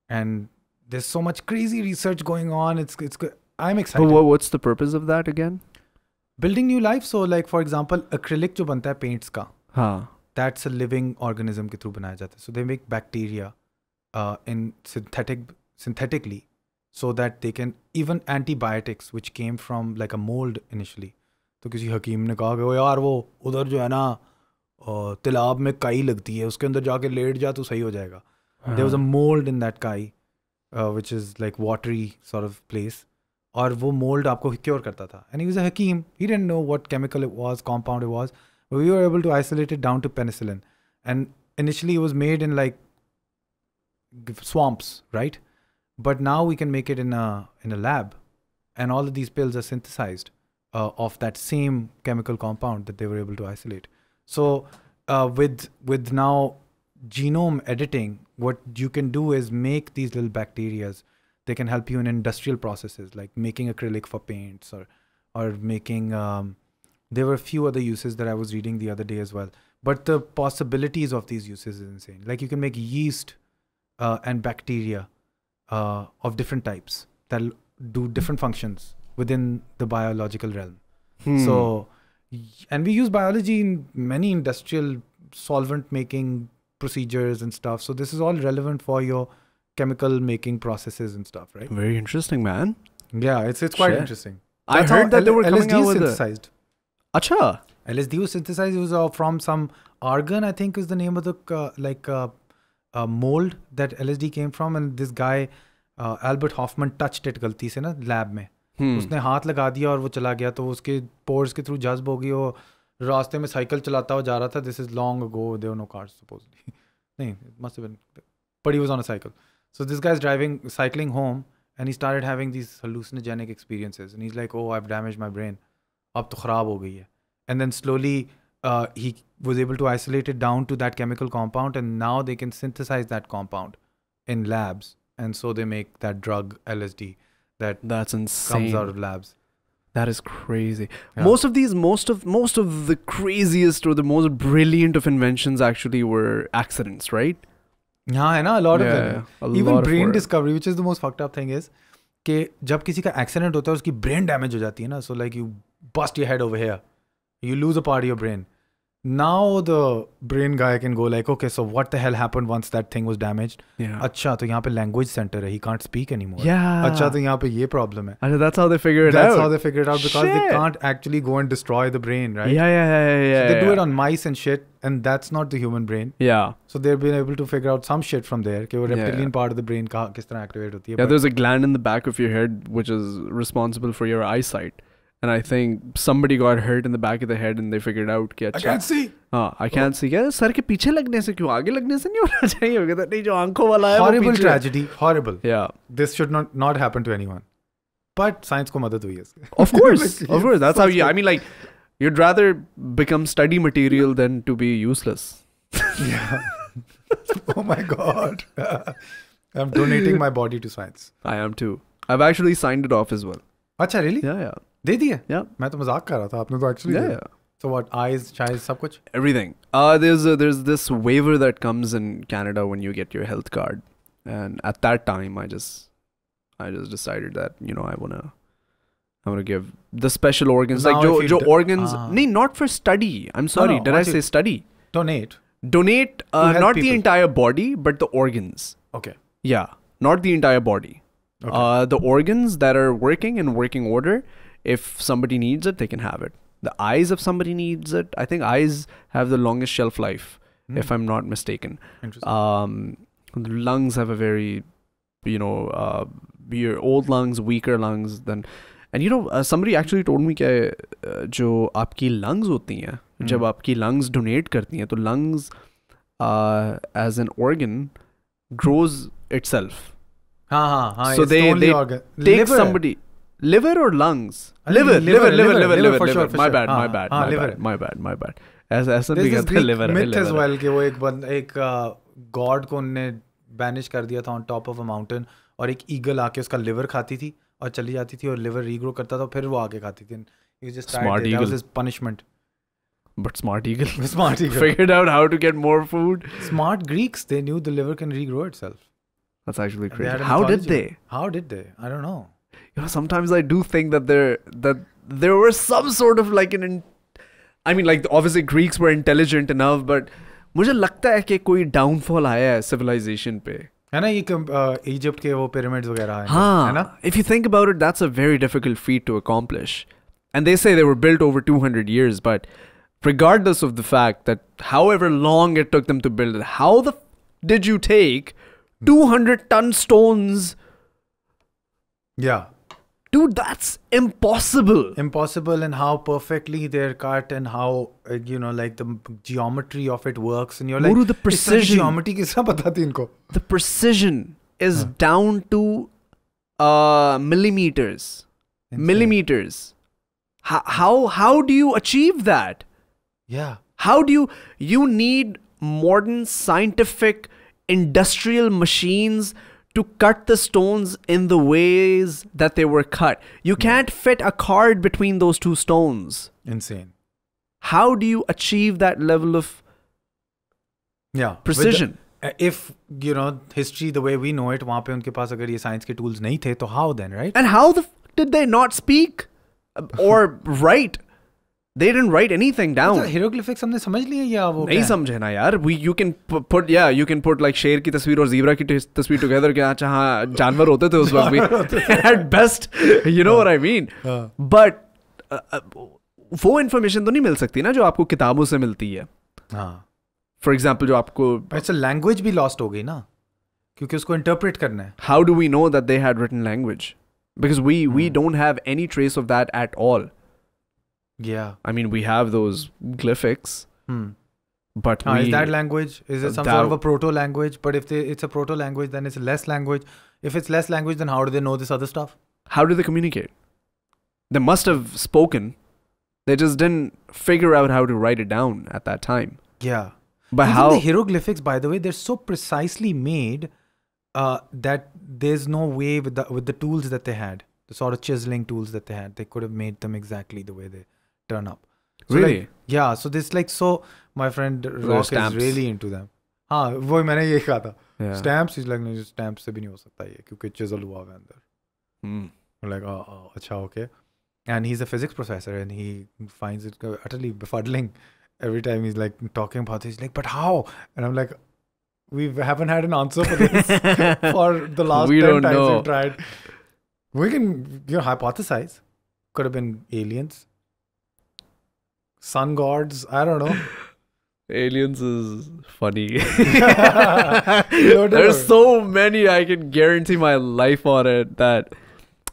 And there's so much crazy research going on. It's I'm excited.
But what's the purpose of that again?
Building new life. So like for example, acrylic जो बनता है paints का, that's a living organism के through बनाया जाता है. So they make bacteria in synthetically, so that they can even antibiotics which came from like a mold initially. तो किसी हकीम ने कहा कि यार वो उधर जो है ना तालाब में काई लगती है, उसके अंदर जाके लेट जा तो सही हो जाएगा. There was a mold in that kai, which is like watery sort of place. और वो mold आपको cure करता था. And he was a hakim. He didn't know what chemical it was, compound it was. But we were able to isolate it down to penicillin. And initially it was made in like swamps, right? But now we can make it in a lab. And all of these pills are synthesized of that same chemical compound that they were able to isolate. So with now genome editing, what you can do is make these little bacterias. They can help you in industrial processes like making acrylic for paints or making there were a few other uses that I was reading the other day as well. But the possibilities of these uses is insane. Like you can make yeast and bacteria of different types that do different functions within the biological realm. So, and we use biology in many industrial solvent making procedures and stuff. So this is all relevant for your chemical making processes and stuff, right?
Very interesting, man.
Yeah, it's quite interesting.
I heard that they were coming out with
synthesized.
Acha.
LSD was synthesized. It was from some argon, I think is the name of the mold that LSD came from. And this guy, Albert Hoffman, touched it गलती से ना lab में. उसने हाथ लगा दिया और वो चला गया, तो उसके pores के through जज्ब हो गई. वो रास्ते में साइकिल चलाता हुआ जा रहा था. This is long ago. There were no cars supposedly. नहीं, it must have been. But he was on a cycle. So this guy's cycling home, and he started having these hallucinogenic experiences. And he's like, oh, I've damaged my brain. अब तो खराब हो गई है. And then slowly he was able to isolate it down to that chemical compound, and now they can synthesize that compound in labs. And so they make that drug LSD that's insane. Comes out of labs.
That is crazy. Yeah. Most of the craziest or the most brilliant of inventions actually were accidents, right?
Yeah, a lot of them. Even brain discovery, which is the most fucked up thing, is कि जब किसी का accident होता है उसकी brain damage हो जाती है ना. So like you bust your head over here, you lose a part of your brain. Now the brain guy can go like, okay, so what the hell happened once that thing was damaged?
Yeah.
अच्छा तो यहाँ पे language center है, he can't speak anymore.
Yeah.
अच्छा तो यहाँ पे ये problem है.
And that's how they figure it out.
That's how they figure it out because they
Shit.
can't actually go and destroy the brain, right?
Yeah.
So they do it on mice and shit, and that's not the human brain.
Yeah.
So they've been able to figure out some shit from there कि वो reptilian part of the brain कहाँ किस तरह activate होती है.
Yeah, there's a gland in the back of your head which is responsible for your eyesight. And I think somebody got hurt in the back of the head and they figured out कि
I can't see.
I can't see. क्या sir के पीछे लगने से क्यों आगे लगने से नहीं होना चाहिए होगा नहीं जो आंखों वाला है
Horrible tragedy, horrible.
Yeah.
This should not happen to anyone. But science को मदद हुई है इसके.
Of course. That's how you. I mean, like, you'd rather become study material than to be useless.
Yeah. Oh my God. I'm donating my body to science.
I am too. I've actually signed it off as well.
अच्छा really?
Yeah.
दे दिए?
Yeah.
मैं तो मजाक कर रहा था आपने तो actually
Yeah.
दिया. So what? Eyes, chies, सब कुछ?
Everything. There's this waiver that comes in Canada when you get your health card, and at that time I just decided that I wanna give the special organs
Now
like
if you
organs. Nee, not for study. I'm sorry. Did I say study?
Donate.
Donate
help
not the
people.
entire body but the organs.
Okay.
Yeah, not the entire body.
Okay.
The organs that are working in working order. If somebody needs it, they can have it. The eyes, if somebody needs it, I think eyes have the longest shelf life, if I'm not mistaken.
Interesting.
The lungs have a very, your old lungs, weaker lungs than, and somebody actually told me कि जो आपकी lungs होती हैं, जब आपकी lungs donate करती हैं, तो lungs as an organ grows itself.
हाँ.
So they
organ.
take
Liver.
somebody. Liver or lungs? Liver.
For sure.
My bad. My bad. ऐसा भी कहते हैं liver.
Myth as well कि वो एक god को उन्होंने banish कर दिया था on top of a mountain और एक eagle आके उसका liver खाती थी और चली जाती थी और liver regrow करता था फिर वो आके खाती थी. He was just
Smart
tired.
eagle.
That was his punishment.
But smart eagle.
Smart eagle.
Figured out how to get more food.
Smart Greeks, they knew the liver can regrow itself.
That's actually
They
crazy.
had a
How did
mythology.
they?
How did they? I don't know.
Sometimes I do think that there were some sort of like I mean, like obviously Greeks were intelligent enough, but मुझे लगता है कि कोई downfall आया है civilization पे.
है ना ये Egypt के वो pyramids वगैरह हैं.
हाँ.
है ना?
If you think about it, that's a very difficult feat to accomplish. And they say they were built over 200 years, but regardless of the fact that however long it took them to build it, how did you take 200-ton stones?
Yeah.
Dude, that's impossible.
Impossible, and how perfectly they're cut and how like the geometry of it works, and you're like,
Mooroo, the precision.
Geometry किसका पता थी इनको?
The precision is down to millimeters.
Insane.
Millimeters. How do you achieve that?
Yeah.
How do you need modern scientific industrial machines to cut the stones in the ways that they were cut? You can't fit a card between those two stones.
Insane.
How do you achieve that level of precision?
If history the way we know it, वहाँ पे उनके पास अगर ये science के tools नहीं थे, तो how then, right?
And how did they not speak or write? They didn't write anything down.
Hieroglyphics हमने समझ लिए या वो
नहीं समझे ना यार. You can put like शेर की तस्वीर और ज़ीब्रा की तस्वीर together कि अच्छा हाँ जानवर होते थे उस वक्त भी. At best, you know what I mean. But वो information तो नहीं मिल सकती ना जो आपको किताबों से मिलती है. For example, जो आपको
it's a language भी lost हो गई ना, क्योंकि उसको interpret करना है.
How do we know that they had written language? Because we don't have any trace of that at all.
Yeah.
I mean, we have those glyphics. But
is that language? Is it some sort of a proto-language? But if it's a proto-language, then it's less language. If it's less language, then how do they know this other stuff?
How do they communicate? They must have spoken. They just didn't figure out how to write it down at that time.
Yeah.
But
even
how?
The hieroglyphics, by the way, they're so precisely made that there's no way with the tools that they had, the sort of chiseling tools that they had, they could have made them exactly the way they turn up. So
really?
Like, yeah. So this my friend Rock is really into them. हाँ वो मैंने ये कहा था. Stamps, he's like no, stamps से भी नहीं हो सकता ये क्योंकि chisel हुआ है अंदर. I'm like oh अच्छा okay. And he's a physics professor and he finds it utterly befuddling every time he's like talking about this, he's like, but how? And I'm like, we haven't had an answer for this for the last 10 times we've tried. We can hypothesize. Could have been aliens, sun gods, I don't know.
Aliens is funny. There's so many, I can guarantee my life on it. That,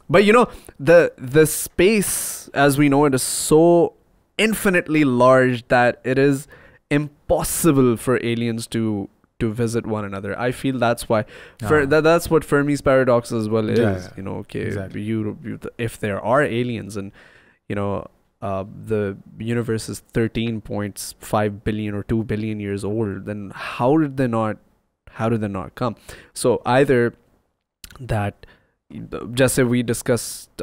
but you know, the space as we know it is so infinitely large that it is impossible for aliens to visit one another. I feel that's why that's what Fermi's paradox as well is. You know, okay, exactly. If there are aliens and you know the universe is 13.5 billion or 2 billion years old, then how did they not come? So either that, just as we discussed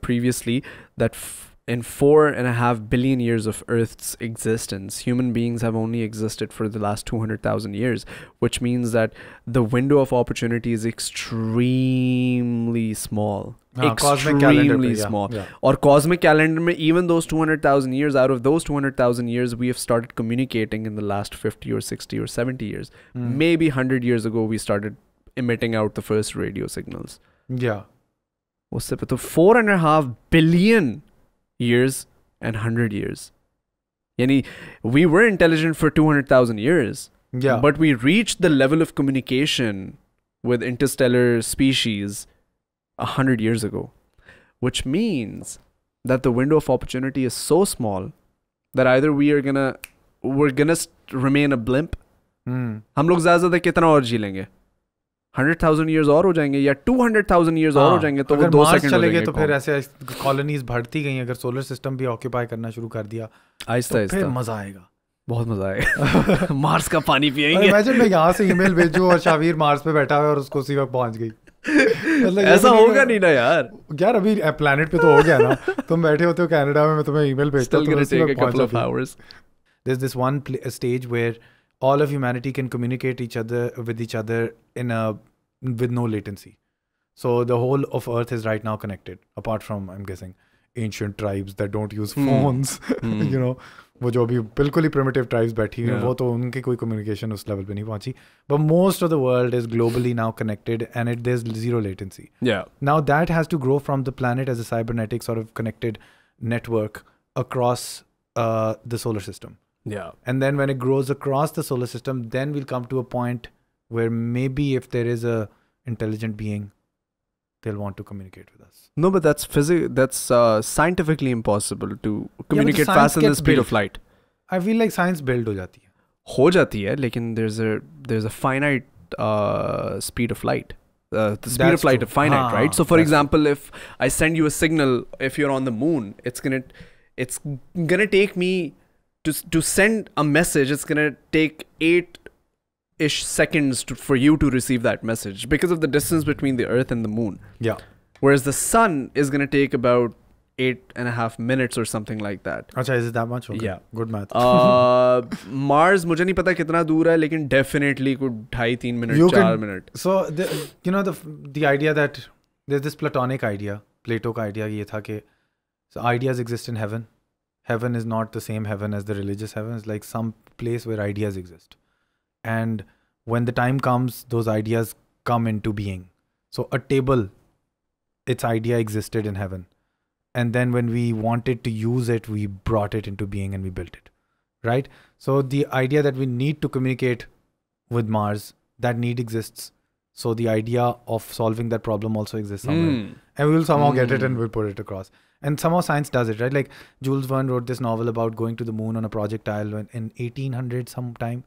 previously, that in 4.5 billion years of Earth's existence, human beings have only existed for the last 200,000 years, which means that the window of opportunity is extremely small. Extremely small. Or cosmic calendar, even those 200,000 years, out of those 200,000 years, we have started communicating in the last 50 or 60 or 70 years. Maybe 100 years ago, we started emitting out the first radio signals.
Yeah.
So 4.5 billion years and 100 years. Yani, we were intelligent for 200,000 years.
Yeah.
But we reached the level of communication with interstellar species 100 years ago, which means that the window of opportunity is so small that either we're gonna remain a blimp. हम लोग ज़्यादा कितना और जी लेंगे? 100,000 years और हो जाएंगे या 200,000 years और हो जाएंगे, तो वो 2 सेकंड
चले गए तो फिर ऐसे कॉलोनीज बढ़ती गई, अगर सोलर सिस्टम भी ऑक्यूपाई करना शुरू कर दिया
आहिस्ता
फिर मजा आएगा,
बहुत मजा आएगा। मार्स का पानी पिएंगे।
इमेजिन मैं यहाँ से ईमेल भेजूं और शाहवीर मार्स पे बैठा हुआ है और उसको उसी वक्त पहुंच गई।
मतलब ऐसा होगा नहीं ना यार।
यार अभी प्लैनेट पे तो हो गया ना, तुम बैठे होते हो कनाडा में, मैं तुम्हें ईमेल भेजता हूँ, there's this one stage where all of humanity can communicate with each other with no latency. So the whole of Earth is right now connected, apart from, I'm guessing, ancient tribes that don't use phones. You know, वो जो भी बिल्कुल ही primitive tribes बैठी हुई हैं, वो तो उनकी कोई communication उस level पे नहीं पहुंची. But most of the world is globally now connected, and there's zero latency.
Yeah.
Now that has to grow from the planet as a cybernetic sort of connected network across the solar system.
Yeah.
And then when it grows across the solar system, then we'll come to a point where maybe if there is a intelligent being, they'll want to communicate with us.
No, but that's scientifically impossible to communicate faster than the speed of light.
I feel like science build हो जाती है.
हो जाती है, लेकिन there's a finite speed of light. The speed of light is finite, right? So for example, if I send you a signal, if you're on the moon, it's gonna take me to send a message. It's gonna take 8-ish seconds for you to receive that message because of the distance between the Earth and the moon.
Yeah.
Whereas the sun is going to take about 8.5 minutes or something like that.
Acha, is it that much? Okay.
Yeah.
Good math.
Mars, मुझे नहीं पता कितना दूर है, लेकिन definitely कुछ 2.5-3 minute, 4 minute.
So, the idea that there's this Platonic idea, Plato का idea ये था कि so ideas exist in heaven. Heaven is not the same heaven as the religious heaven. It's like some place where ideas exist. And when the time comes, those ideas come into being. So a table, its idea existed in heaven. And then when we wanted to use it, we brought it into being and we built it. Right? So the idea that we need to communicate with Mars, that need exists. So the idea of solving that problem also exists somewhere. And we will somehow get it and we'll put it across. And somehow science does it, right? Like Jules Verne wrote this novel about going to the moon on a projectile in 1800 sometime.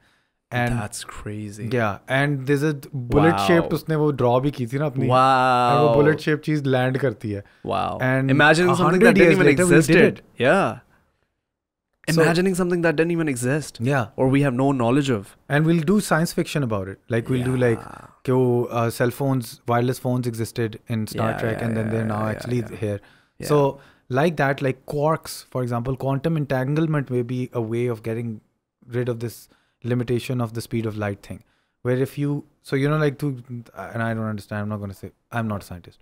And
that's crazy.
Yeah, and there's a bullet-shaped उसने वो draw भी की थी ना अपनी.
Wow.
And वो bullet-shaped चीज land करती है.
Wow.
And
imagining something that didn't even exist. Yeah. Imagining something that didn't even exist.
Yeah.
Or we have no knowledge of.
And we'll do science fiction about it. Like we'll do like कि वो cell phones, wireless phones existed in Star Trek, and then they're now actually here. Yeah. So like that, like quarks, for example, quantum entanglement may be a way of getting rid of this limitation of the speed of light thing, where if you, so like and I don't understand, I'm not going to say, I'm not a scientist.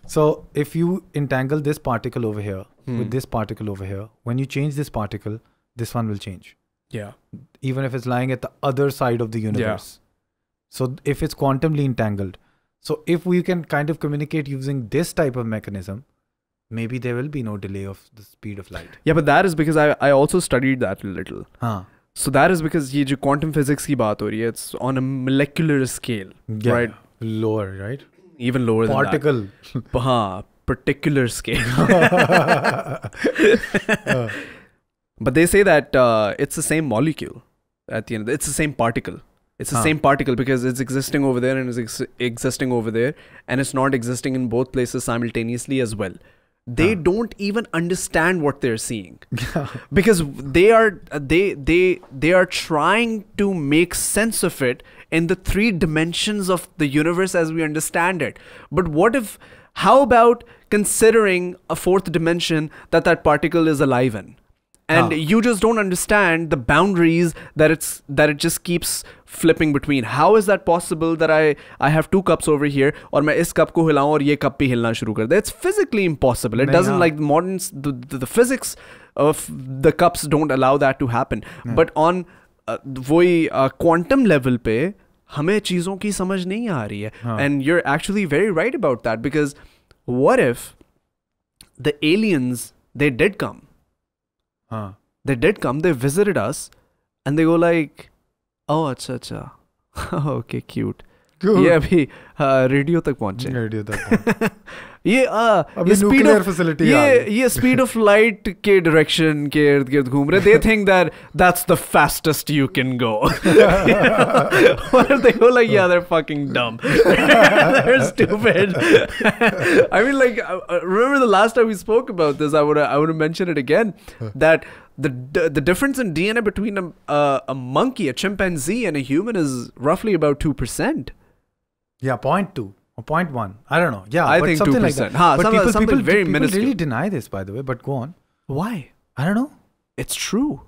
So if you entangle this particle over here with this particle over here, when you change this particle, this one will change.
Yeah.
Even if it's lying at the other side of the universe. So if it's quantumly entangled. So if we can kind of communicate using this type of mechanism, maybe there will be no delay of the speed of light.
Yeah, but that is because I also studied that a little. So that is because ये जो quantum physics की बात हो रही है, it's on a molecular scale, right?
Lower, right?
Even lower than
particle.
that. हाँ, particular scale. But they say that it's the same molecule at the end. It's the same particle. It's the same particle because it's existing over there and it's existing over there, and it's not existing in both places simultaneously as well. They don't even understand what they're seeing because they are trying to make sense of it in the 3 dimensions of the universe as we understand it. But how about considering a 4th dimension that particle is alive in? And you just don't understand the boundaries that it just keeps flipping between. How is that possible that I have 2 cups over here और मैं इस cup को हिलाऊं और ये cup भी हिलना शुरू कर दे? It's physically impossible. It doesn't like the physics of the cups don't allow that to happen. But on वही quantum level पे हमें चीज़ों की समझ नहीं आ रही है. And you're actually very right about that because what if the aliens, they did come. They did come, they visited us, and they go like, oh, acha. Okay, cute. ये अभी रेडियो तक पहुंचे. ये स्पीड ऑफ फैसिलिटी ये speed of light के direction के इर्द गिर्द घूम रहे. They think that that's the fastest you can go. Or they go like, yeah, they're fucking dumb. They're stupid. I mean, like, remember the last time we spoke about this, I would mention it again, that the difference in DNA between a monkey, a chimpanzee, and a human is roughly about 2%.
Yeah, 0.2 or 0.1. I don't know. Yeah,
I think
something
2%.
like that.
But people very
people
minuscule.
really deny this, by the way. But go on.
Why?
I don't know.
It's true.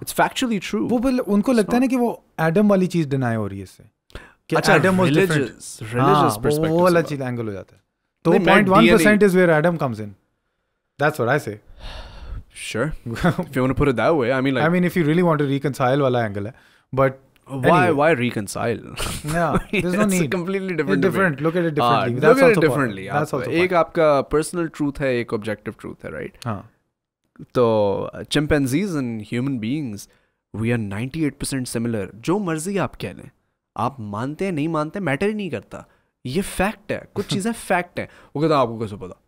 It's factually true.
वो उनको लगता है ना कि वो Adam वाली चीज deny हो रही है इससे.
अच्छा, Adam was different. Religious perspective.
वो वाला चीज एंगल हो जाता है. तो 0.1% is where Adam comes in. That's what I say.
Sure. If you want to put it that way, I mean,
if you really want to reconcile वाला angle है, but
why reconcile?
Yeah, there's no need.
It's completely different.
Different. Look at it differently.
Look at it differently.
That's also
एक आपका personal truth है, एक objective truth है, right? तो chimpanzees and human beings, we are 98% similar. जो मर्जी आप कह लें, आप मानते हैं नहीं मानते, मैटर ही नहीं करता. ये फैक्ट है. कुछ चीज़ें फैक्ट हैं. वो कहता आपको कैसे पता?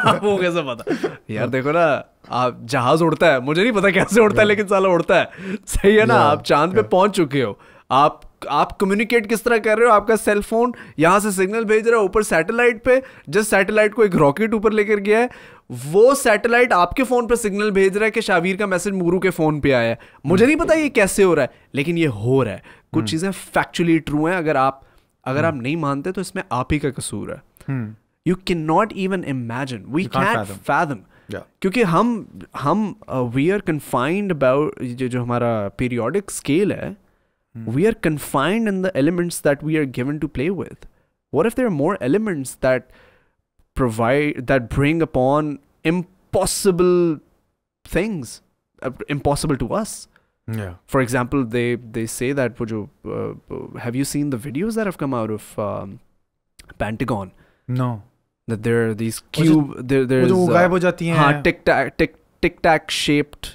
आपको कैसे पता? यार देखो ना, आप जहाज उड़ता है, मुझे नहीं पता कैसे उड़ता है, लेकिन साला उड़ता है. सही है ना? आप चांद पे पहुंच चुके हो. आप कम्युनिकेट किस तरह कर रहे हो? आपका सेल फोन यहाँ से सिग्नल भेज रहा है ऊपर सैटेलाइट पे. जिस सैटेलाइट को एक रॉकेट ऊपर लेकर गया है, वो सैटेलाइट आपके फोन पे सिग्नल भेज रहा है कि शाहवीर का मैसेज मूरू के फोन पे आया है. मुझे नहीं पता ये कैसे हो रहा है, लेकिन ये हो रहा है. कुछ चीजें फैक्चुअली ट्रू हैं. अगर आप नहीं मानते तो इसमें आप ही का कसूर है. You cannot even imagine. We can't fathom.
Yeah.
क्योंकि हम we are confined about जो हमारा periodic scale है, we are confined in the elements that we are given to play with. What if there are more elements that bring upon impossible things, impossible to us?
Yeah.
For example, they say that have you seen the videos that have come out of Pentagon?
No.
That there are these there's
गायब हो जाती हैं.
tic-tac shaped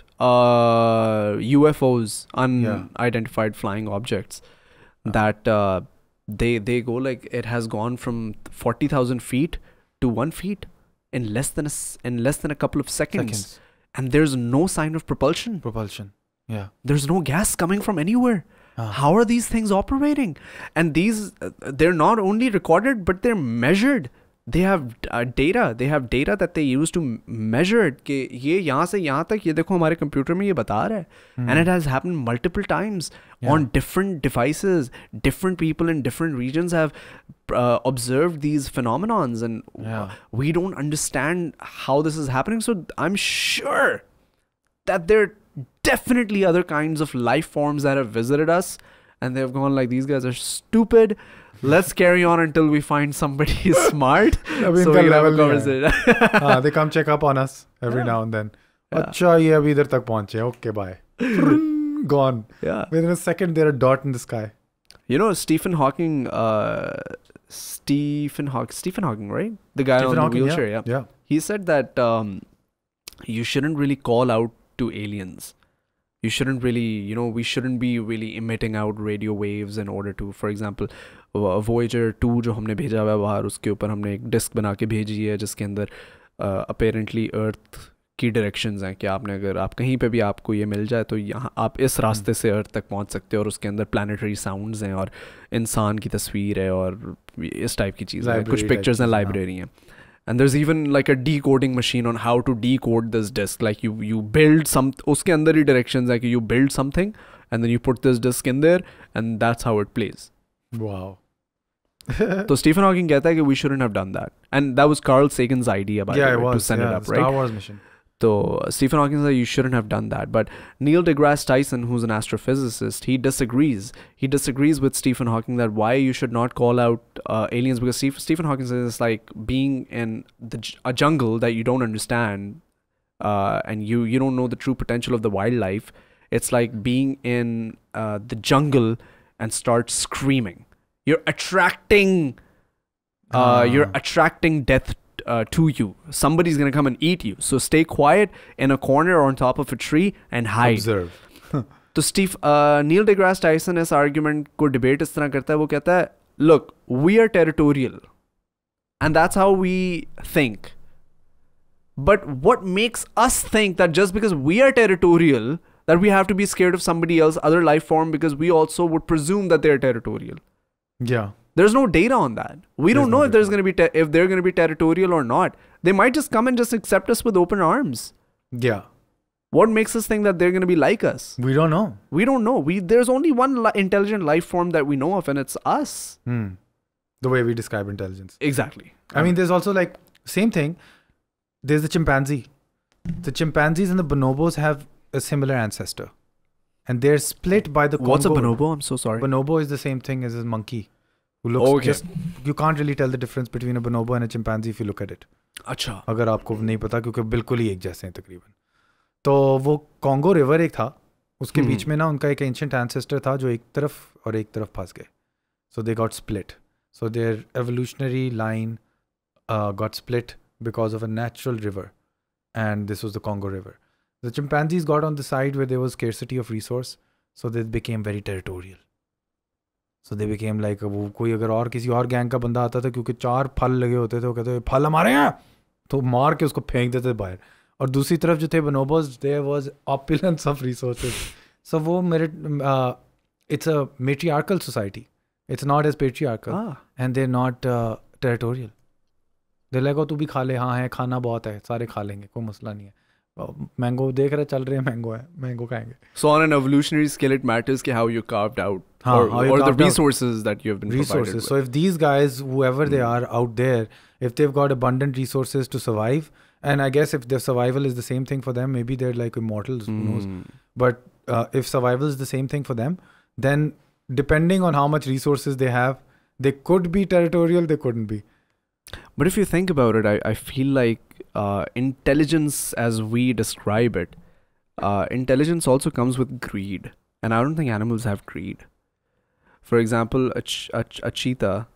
UFOs, unidentified flying objects, that they go like it has gone from 40,000 feet to 1 feet in less than a couple of seconds. And there's no sign of propulsion.
Yeah.
There's no gas coming from anywhere. How are these things operating? And they're not only recorded, but they're measured. They have data. They have data that they use to measure it. कि ये यहाँ से यहाँ तक ये देखो हमारे computer में ये बता रहा है. And it has happened multiple times on different devices. Different people in different regions have observed these phenomenons, and we don't understand how this is happening. So I'm sure that there are definitely other kinds of life forms that have visited us, and they've gone like, these guys are stupid. Let's carry on until we find somebody smart. So we can have a conversation.
They come check up on us every now and then. अच्छा ये अभी इधर तक पहुंचे, okay bye. Gone.
Yeah.
Within a second they're a dot in the sky.
You know, Stephen Hawking, right? The guy
Stephen
on the
Hawking,
wheelchair, yeah.
Yeah.
He said that you shouldn't really call out to aliens. You shouldn't really, you know, we shouldn't be really emitting out radio waves in order to, for example, Voyager 2 जो हमने भेजा हुआ है बाहर, उसके ऊपर हमने एक डिस्क बना के भेजी है जिसके अंदर apparently अर्थ की डायरेक्शंस हैं कि आपने अगर आप कहीं पे भी आपको ये मिल जाए तो यहाँ आप इस रास्ते से अर्थ तक पहुँच सकते हो, और उसके अंदर प्लानिटरी साउंड्स हैं और इंसान की तस्वीर है और इस टाइप की चीज़ें हैं, कुछ पिक्चर्स हैं, लाइब्रेरी हैं. And there's even like a decoding machine on how to decode this disk. Like you build some, uske andar hi directions hai ki you build something and then you put this disk in there and that's how it plays.
Wow.
So Stephen Hawking कहता है कि we shouldn't have done that. And that was Carl Sagan's idea by the way, to send it up, right?
Star Wars mission. So
Stephen Hawking said you shouldn't have done that. But Neil deGrasse Tyson, who's an astrophysicist, he disagrees. He disagrees with Stephen Hawking that why you should not call out aliens, because Stephen Hawking says it's like being in a jungle that you don't understand and you don't know the true potential of the wildlife. It's like being in the jungle and start screaming. You're attracting death to you. Somebody's gonna come and eat you. So stay quiet in a corner or on top of a tree and hide.
Observe.
तो Neil deGrasse Tyson इस argument को debate इस तरह करता है, वो कहता है, look, we are territorial and that's how we think. But what makes us think that just because we are territorial that we have to be scared of somebody else, other life form, because we also would presume that they're territorial.
Yeah.
There's no data on that. We don't know if there's going to be if they're going to be territorial or not. They might just come and just accept us with open arms.
Yeah.
What makes us think that they're going to be like us?
We don't know.
We don't know. There's only one intelligent life form that we know of, and it's us.
The way we describe intelligence.
Exactly.
I mean, there's also like same thing. There's the chimpanzee. The chimpanzees and the bonobos have a similar ancestor, and they're split by the Congo.
What's a bonobo? I'm so sorry.
Bonobo is the same thing as a monkey. Who looks just, you can't really tell the difference between a bonobo and a chimpanzee if you look at it.
अच्छा.
अगर आपको नहीं पता, क्योंकि बिल्कुल ही एक जैसे हैं तकरीबन. तो वो कॉन्गो रिवर एक था, उसके बीच में ना उनका एक एंशिएंट एंसेस्टर था जो एक तरफ और एक तरफ फंस गए. So they got split. So their evolutionary line got split because of a natural river, and this was the Congo River. The chimpanzees got on the side where there was scarcity of resource, so they became very territorial. So they became like, वो कोई अगर और किसी और gang का बंदा आता था, क्योंकि 4 फल लगे होते थे, वो कहते फल हमारे हैं, तो मार के उसको फेंक देते बाहर. और दूसरी तरफ जो थे bonobos, there was opulence of resources. So वो मेरे it's a matriarchal society. It's not as patriarchal, and they're not territorial. They're like, तू भी खा ले, हाँ है, खाना बहुत है, सारे खा लेंगे, कोई मसला नहीं है. मैंगो देख रहे चल रहे हैं, मैंगो है, मैंगो खाएंगे.
So on an evolutionary scale, it matters कि how you carved out, or the resources that you have been provided with.
So if these guys, whoever they are out there, if they've got abundant resources to survive, and I guess if their survival is the same thing for them, maybe they're like immortals, who knows. But if survival is the same thing for them, then depending on how much resources they have, they could be territorial, they couldn't be.
But if you think about it, I feel like intelligence as we describe it, intelligence also comes with greed. And I don't think animals have greed. For example, a cheetah,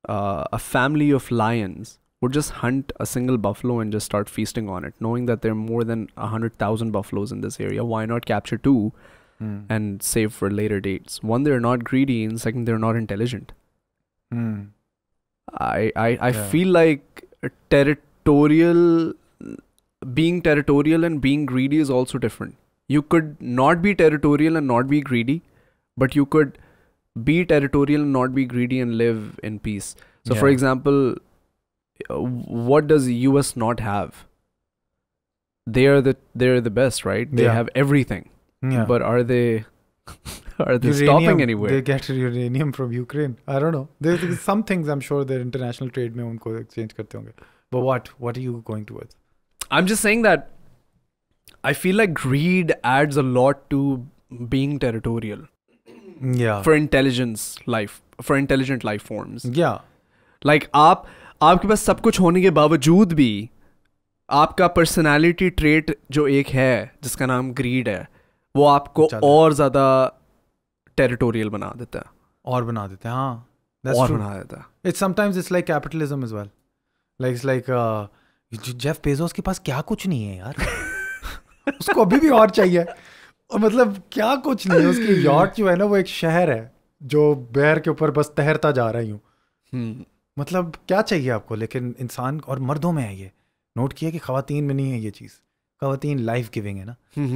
a family of lions would just hunt a single buffalo and just start feasting on it, knowing that there are more than 100,000 buffaloes in this area. Why not capture 2 and save for later dates? One, they're not greedy, and second, they're not intelligent. I feel like being territorial and being greedy is also different. You could not be territorial and not be greedy, but you could be territorial and not be greedy and live in peace. So for example, what does US not have? They're the best, right? They have everything. But are they stopping anywhere?
They get uranium from Ukraine. I don't know. There's some things I'm sure their international trade में उनको exchange करते होंगे. But what are you going towards?
I'm just saying that I feel like greed adds a lot to being territorial.
Yeah.
For intelligent life forms.
Yeah.
Like आपके पास सब कुछ होने के बावजूद भी आपका पर्सनालिटी ट्रेट जो एक है जिसका नाम ग्रीड है, वो आपको और ज़्यादा टेरिटोरियल बना देता है.
और बना देते हैं, हाँ.
और बना देता है.
It's sometimes it's like capitalism as well. Like it's like Jeff Bezos के पास क्या कुछ नहीं है यार. उसको अभी भी और चाहिए. और मतलब क्या कुछ नहीं है. उसकी यॉट जो है ना वो एक शहर है जो बहर के ऊपर बस तैरता जा रहा हूँ. मतलब क्या चाहिए आपको. लेकिन इंसान और मर्दों में है ये. नोट किया कि खवातीन में नहीं है ये चीज़. खवातीन लाइफ गिविंग है ना.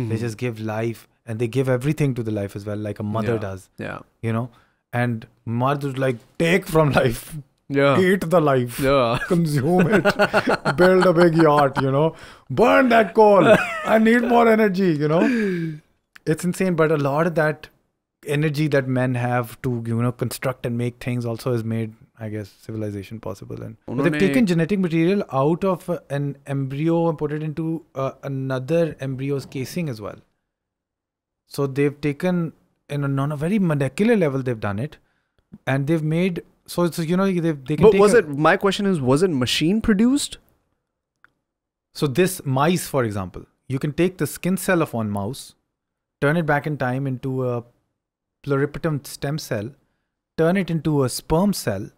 They just give life and they give everything to the life as well, like a mother does.
Yeah.
You know, and mard like take from life.
Yeah.
Eat the life.
Yeah.
Consume it. Build a big yacht, you know. Burn that coal. I need more energy, you know. It's insane, but a lot of that energy that men have to, you know, construct and make things also has made, I guess, civilization possible. And they've taken genetic material out of an embryo and put it into another embryo's casing as well. So they've taken, on a very molecular level, they've done it, and they've made. So you know they can.
But
take
was it? My question is, was it machine produced?
So this mice, for example, you can take the skin cell of one mouse, turn it back in time into a pluripotent stem cell, turn it into a sperm cell,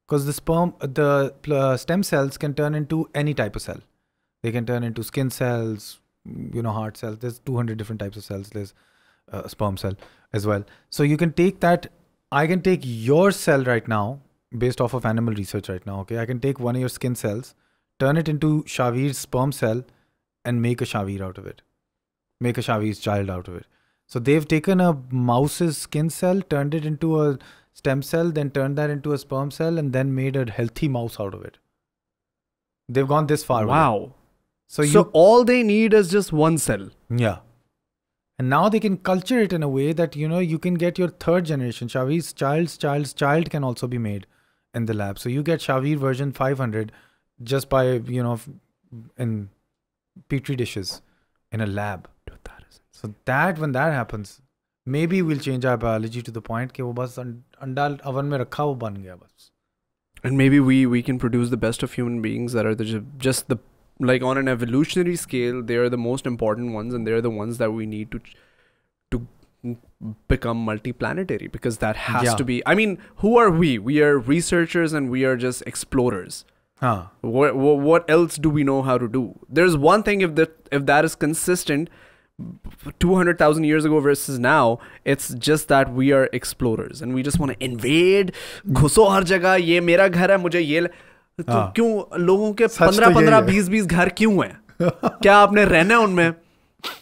because the stem cells can turn into any type of cell. They can turn into skin cells, you know, heart cells. There's 200 different types of cells. There's a sperm cell as well. So you can take that. I can take your cell right now, based off of animal research right now, okay? I can take one of your skin cells, turn it into Shahveer's sperm cell, and make a Shahveer out of it. Make a Shahveer's child out of it. So they've taken a mouse's skin cell, turned it into a stem cell, then turned that into a sperm cell, and then made a healthy mouse out of it. They've gone this far.
Wow. So all they need is just one cell.
Yeah. And now they can culture it in a way that, you know, you can get your third generation. Shahveer's child's child can also be made in the lab. So you get Shahveer version 500 just by, you know, in petri dishes in a lab.
Dude, that is insane.
So that when that happens, maybe we'll change our biology to the point कि वो बस अंडा oven में रखा वो बन गया बस.
And maybe we can produce the best of human beings that are just the, like on an evolutionary scale, they are the most important ones, and they're the ones that we need to become multiplanetary, because that has to be. I mean, who are we? We are researchers and we are just explorers. What else do we know how to do? There's one thing, if that is consistent 200,000 years ago versus now, it's just that we are explorers and we just want to invade. घुसो हर जगह, ये मेरा घर है, मुझे ये तो क्यों लोगों के 15-20 घर क्यों हैं? क्या आपने रहना है उनमें?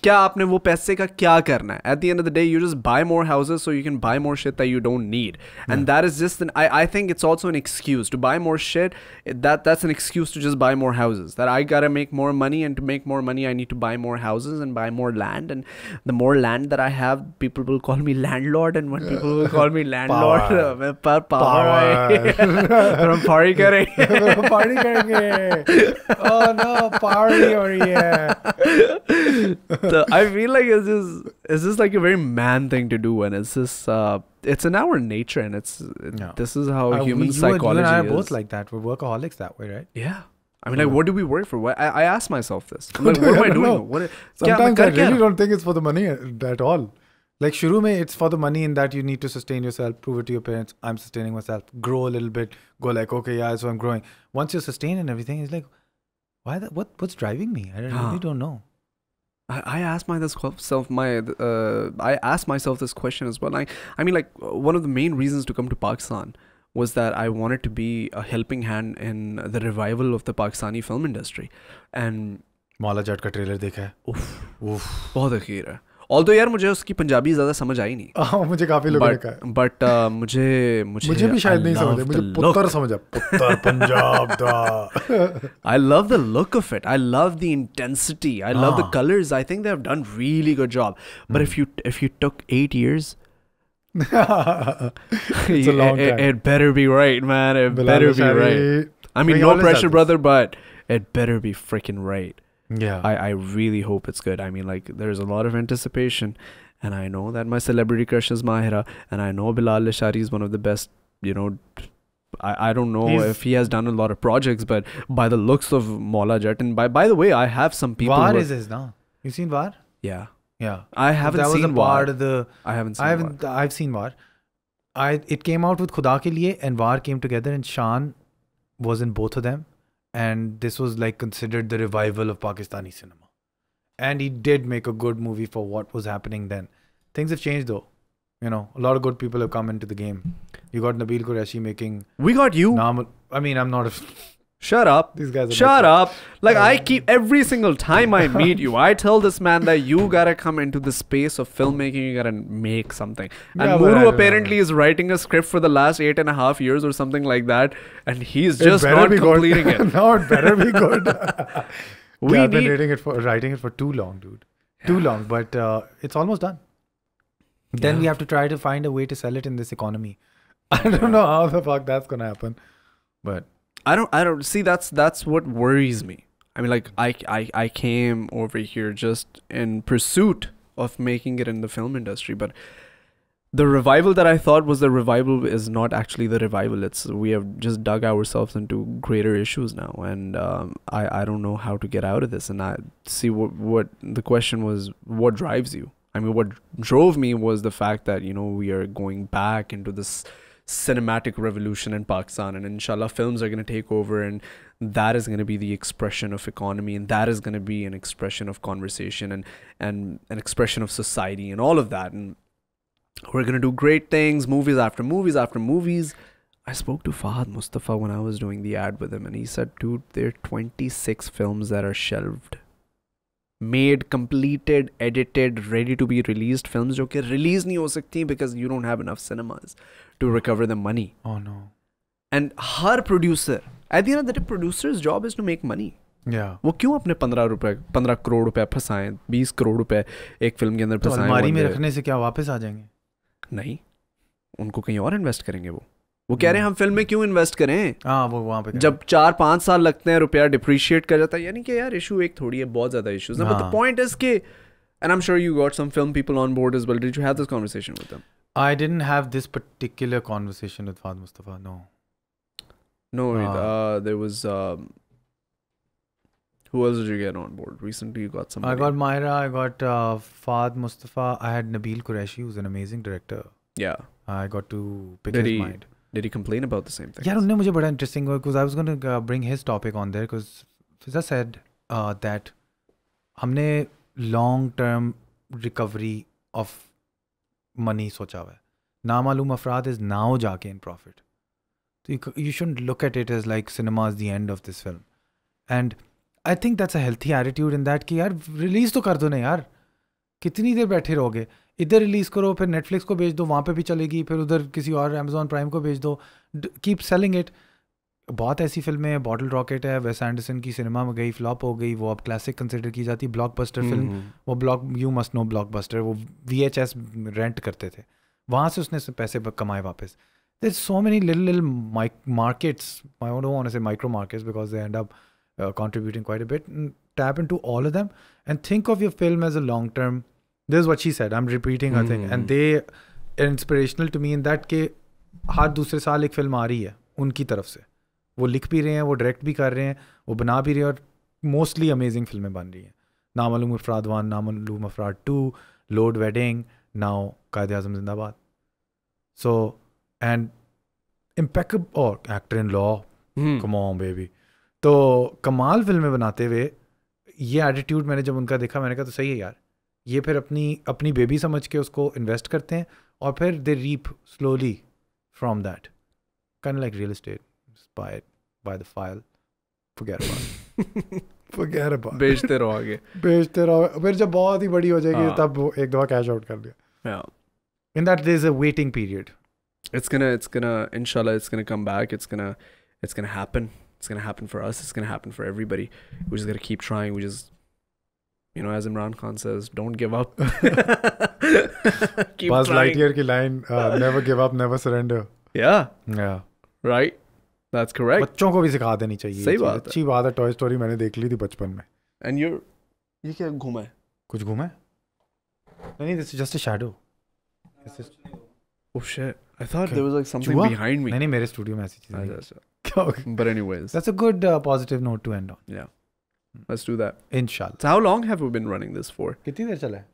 क्या आपने वो पैसे का क्या करना है? At the end of the day, you just buy more houses so you can buy more shit that you don't need. And that is just I think it's also an excuse to buy more shit. That's an excuse to just buy more houses. That I gotta make more money, and to make more money I need to buy more houses and buy more land. And the more land that I have, people will call me landlord, and when people will call me landlord, मैं power हम party करेंगे. Oh no, party हो रही है. So I feel like it's just like a very man thing to do, and it's just it's in our nature, and this is how human psychology is.
You and I are both like that. We're workaholics that way, right?
Yeah. I mean, like, what do we work for? I ask myself this. I'm like, what am I doing?
Sometimes I really don't think it's for the money at all. Like, shuru mein, it's for the money in that you need to sustain yourself, prove it to your parents, I'm sustaining myself, grow a little bit, go like, okay, yeah, so I'm growing. Once you're sustained and everything, it's like, what's driving me? I really don't know.
I asked myself this question as well. I mean, like, one of the main reasons to come to Pakistan was that I wanted to be a helping hand in the revival of the Pakistani film industry. And
Maula Jatt का trailer देखा है.
बहुत अखीर है. Although यार मुझे उसकी पंजाबी ज़्यादा समझ आई नहीं.
मुझे काफ़ी लोगों ने कहा.
But मुझे
भी शायद नहीं समझ. मुझे पुत्तर समझ आ. पुत्तर पंजाब दा.
I love the look of it. I love the intensity. I love the colors. I think they have done really good job. But if you took 8 years,
it's a long time.
It better be right, man. It better be right. I mean, no pressure, brother, but it better be freaking right.
Yeah.
I really hope it's good. I mean, like, there's a lot of anticipation, and I know that my celebrity crush is Mahira, and I know Bilal Lashari is one of the best, you know, I don't know if he has done a lot of projects, but by the looks of Maula Jat, and by the way, I have some people.
War is his now. You seen War?
Yeah.
Yeah.
I haven't
that was
seen
a part
War.
of the.
I haven't seen War.
I've seen War. It came out with Khuda Ke Liye and War came together, and Shan was in both of them, and this was like considered the revival of Pakistani cinema. And he did make a good movie for what was happening then. Things have changed though. You know, a lot of good people have come into the game. You got Nabil Qureshi making.
We got you.
I mean, I'm not a.
Shut up.
These guys are
Shut up. Like, I keep, every single time I meet you, I tell this man that you gotta come into the space of filmmaking, you gotta make something. And
Yeah,
Mooroo apparently is writing a script for the last 8.5 years or something like that, and he's just not completing it.
No, it better be good. I've been writing it for too long, dude. Too long, but it's almost done. Then we have to try to find a way to sell it in this economy. I don't know how the fuck that's gonna happen, but
I don't see, that's what worries me. I mean, like, I came over here just in pursuit of making it in the film industry, but the revival that I thought was the revival is not actually the revival. We have just dug ourselves into greater issues now, and I don't know how to get out of this. And I see what the question was, what drives you? I mean, what drove me was the fact that, you know, we are going back into this cinematic revolution in Pakistan, and inshallah films are going to take over, and that is going to be the expression of economy, and that is going to be an expression of conversation, and an expression of society and all of that, and we're going to do great things, movies after movies after movies. I spoke to Fahad Mustafa when I was doing the ad with him, and he said, dude, there are 26 films that are shelved, made, completed, edited, ready to be released films जो कि release नहीं हो सकती because you don't have enough cinemas to recover the money.
Oh no.
And her producer, at the end of the day, producer's job is to make money.
Yeah.
वो क्यों अपने 15 करोड़ रुपए फंसाएं, 20 करोड़ रुपए एक फिल्म के अंदर
तो
फंसाएं?
अलमारी में रखने से क्या वापस आ जाएंगे?
नहीं, उनको कहीं और इन्वेस्ट करेंगे वो कह रहे हैं हम फिल्म में क्यों इन्वेस्ट करें?
हाँ, वो वहाँ पे
जब 4-5 साल लगते हैं, रुपया डिप्रिशिएट कर जाता है, यानी कि यार इशू एक थोड़ी है, बहुत ज्यादा इश्यूज हैं. बट द पॉइंट इज कि, and I'm sure you got some film people on board as well. Did you have this conversation with them?
I didn't have this particular conversation with Fahad Mustafa. No,
there was who else did you get on board recently? You got somebody.
I got Myra, I got Fahad Mustafa, I had Nabil Qureshi, who's an amazing director.
Yeah,
I got to pick his mind.
Did he complain about the same thing?
Yeah, उन्होंने मुझे बड़ा interesting हुआ, because I was going to bring his topic on there, because Fiza said that हमने long term recovery of money सोचा हुआ है. नामालूम अफराद is now जाके in profit. So you shouldn't look at it as like cinema is the end of this film. And I think that's a healthy attitude in that कि यार release तो कर दो ना यार, कितनी देर बैठे रहोगे? इधर रिलीज़ करो, फिर नेटफ्लिक्स को भेज दो, वहाँ पे भी चलेगी, फिर उधर किसी और अमेजोन प्राइम को भेज दो, कीप सेलिंग इट. बहुत ऐसी फिल्में हैं, बॉटल रॉकेट है, वेस एंडरसन की सिनेमा में गई, फ्लॉप हो गई, वो अब क्लासिक कंसिडर की जाती, ब्लॉकबस्टर फिल्म, वो यू मस्ट नो ब्लॉकबस्टर, वो VHS रेंट करते थे, वहाँ से उसने पैसे कमाए वापस. There's so many little markets, I don't want to say micro markets because they end up contributing quite a bit. Tap into all of them and think of your film as a long term. This is what she said. I'm repeating her thing. And they are inspirational to me in that कि हर दूसरे साल एक film आ रही है उनकी तरफ से. वो लिख भी रहे हैं, वो डायरेक्ट भी कर रहे हैं, वो बना भी रहे हैं, और मोस्टली अमेजिंग फिल्में बन रही हैं. नामालूम अफराद 1, नामालूम अफराद 2, लोड वेडिंग, नाउ कायद आज़म जिंदाबाद. So, and impeccable, और actor in law, come on baby. तो कमाल फिल्में बनाते हुए ये एटीट्यूड मैंने जब उनका देखा, मैंने कहा तो सही है यार, ये फिर अपनी बेबी समझ के उसको इन्वेस्ट करते हैं, और फिर they reap slowly from that, kind like real estate, by the file, forget about
बेचते रहो आगे,
बेचते रहो, फिर जब बहुत ही बड़ी हो जाएगी तब वो एक दफ़ा कैश आउट कर दिया. In that there is a waiting period.
It's gonna inshallah it's gonna come back. It's gonna happen. It's gonna happen for us. It's gonna happen for everybody. We just gotta keep trying. We just, you know, as Imran Khan says, don't give up. Keep
Buzz
trying.
Lightyear की line, never give up, never surrender.
Yeah. Right. That's correct.
बच्चों को भी सिखा देनी चाहिए.
सही बात है.
अच्छी बात है. टॉय स्टोरी मैंने देख ली थी बचपन में.
And ये क्या घूमा है?
कुछ घूमा है? नहीं, this is just a shadow.
Oh shit. I thought
Okay.
there was like something
चूहा?
behind me.
नहीं मेरे स्टूडियो में ऐसी चीजें नहीं
अच्छा.
क्या हो गया?
But anyways,
That's a good positive note to end on.
yeah. Let's do that.
Inshallah.
So how long have we been running this for?
कितनी देर चला है?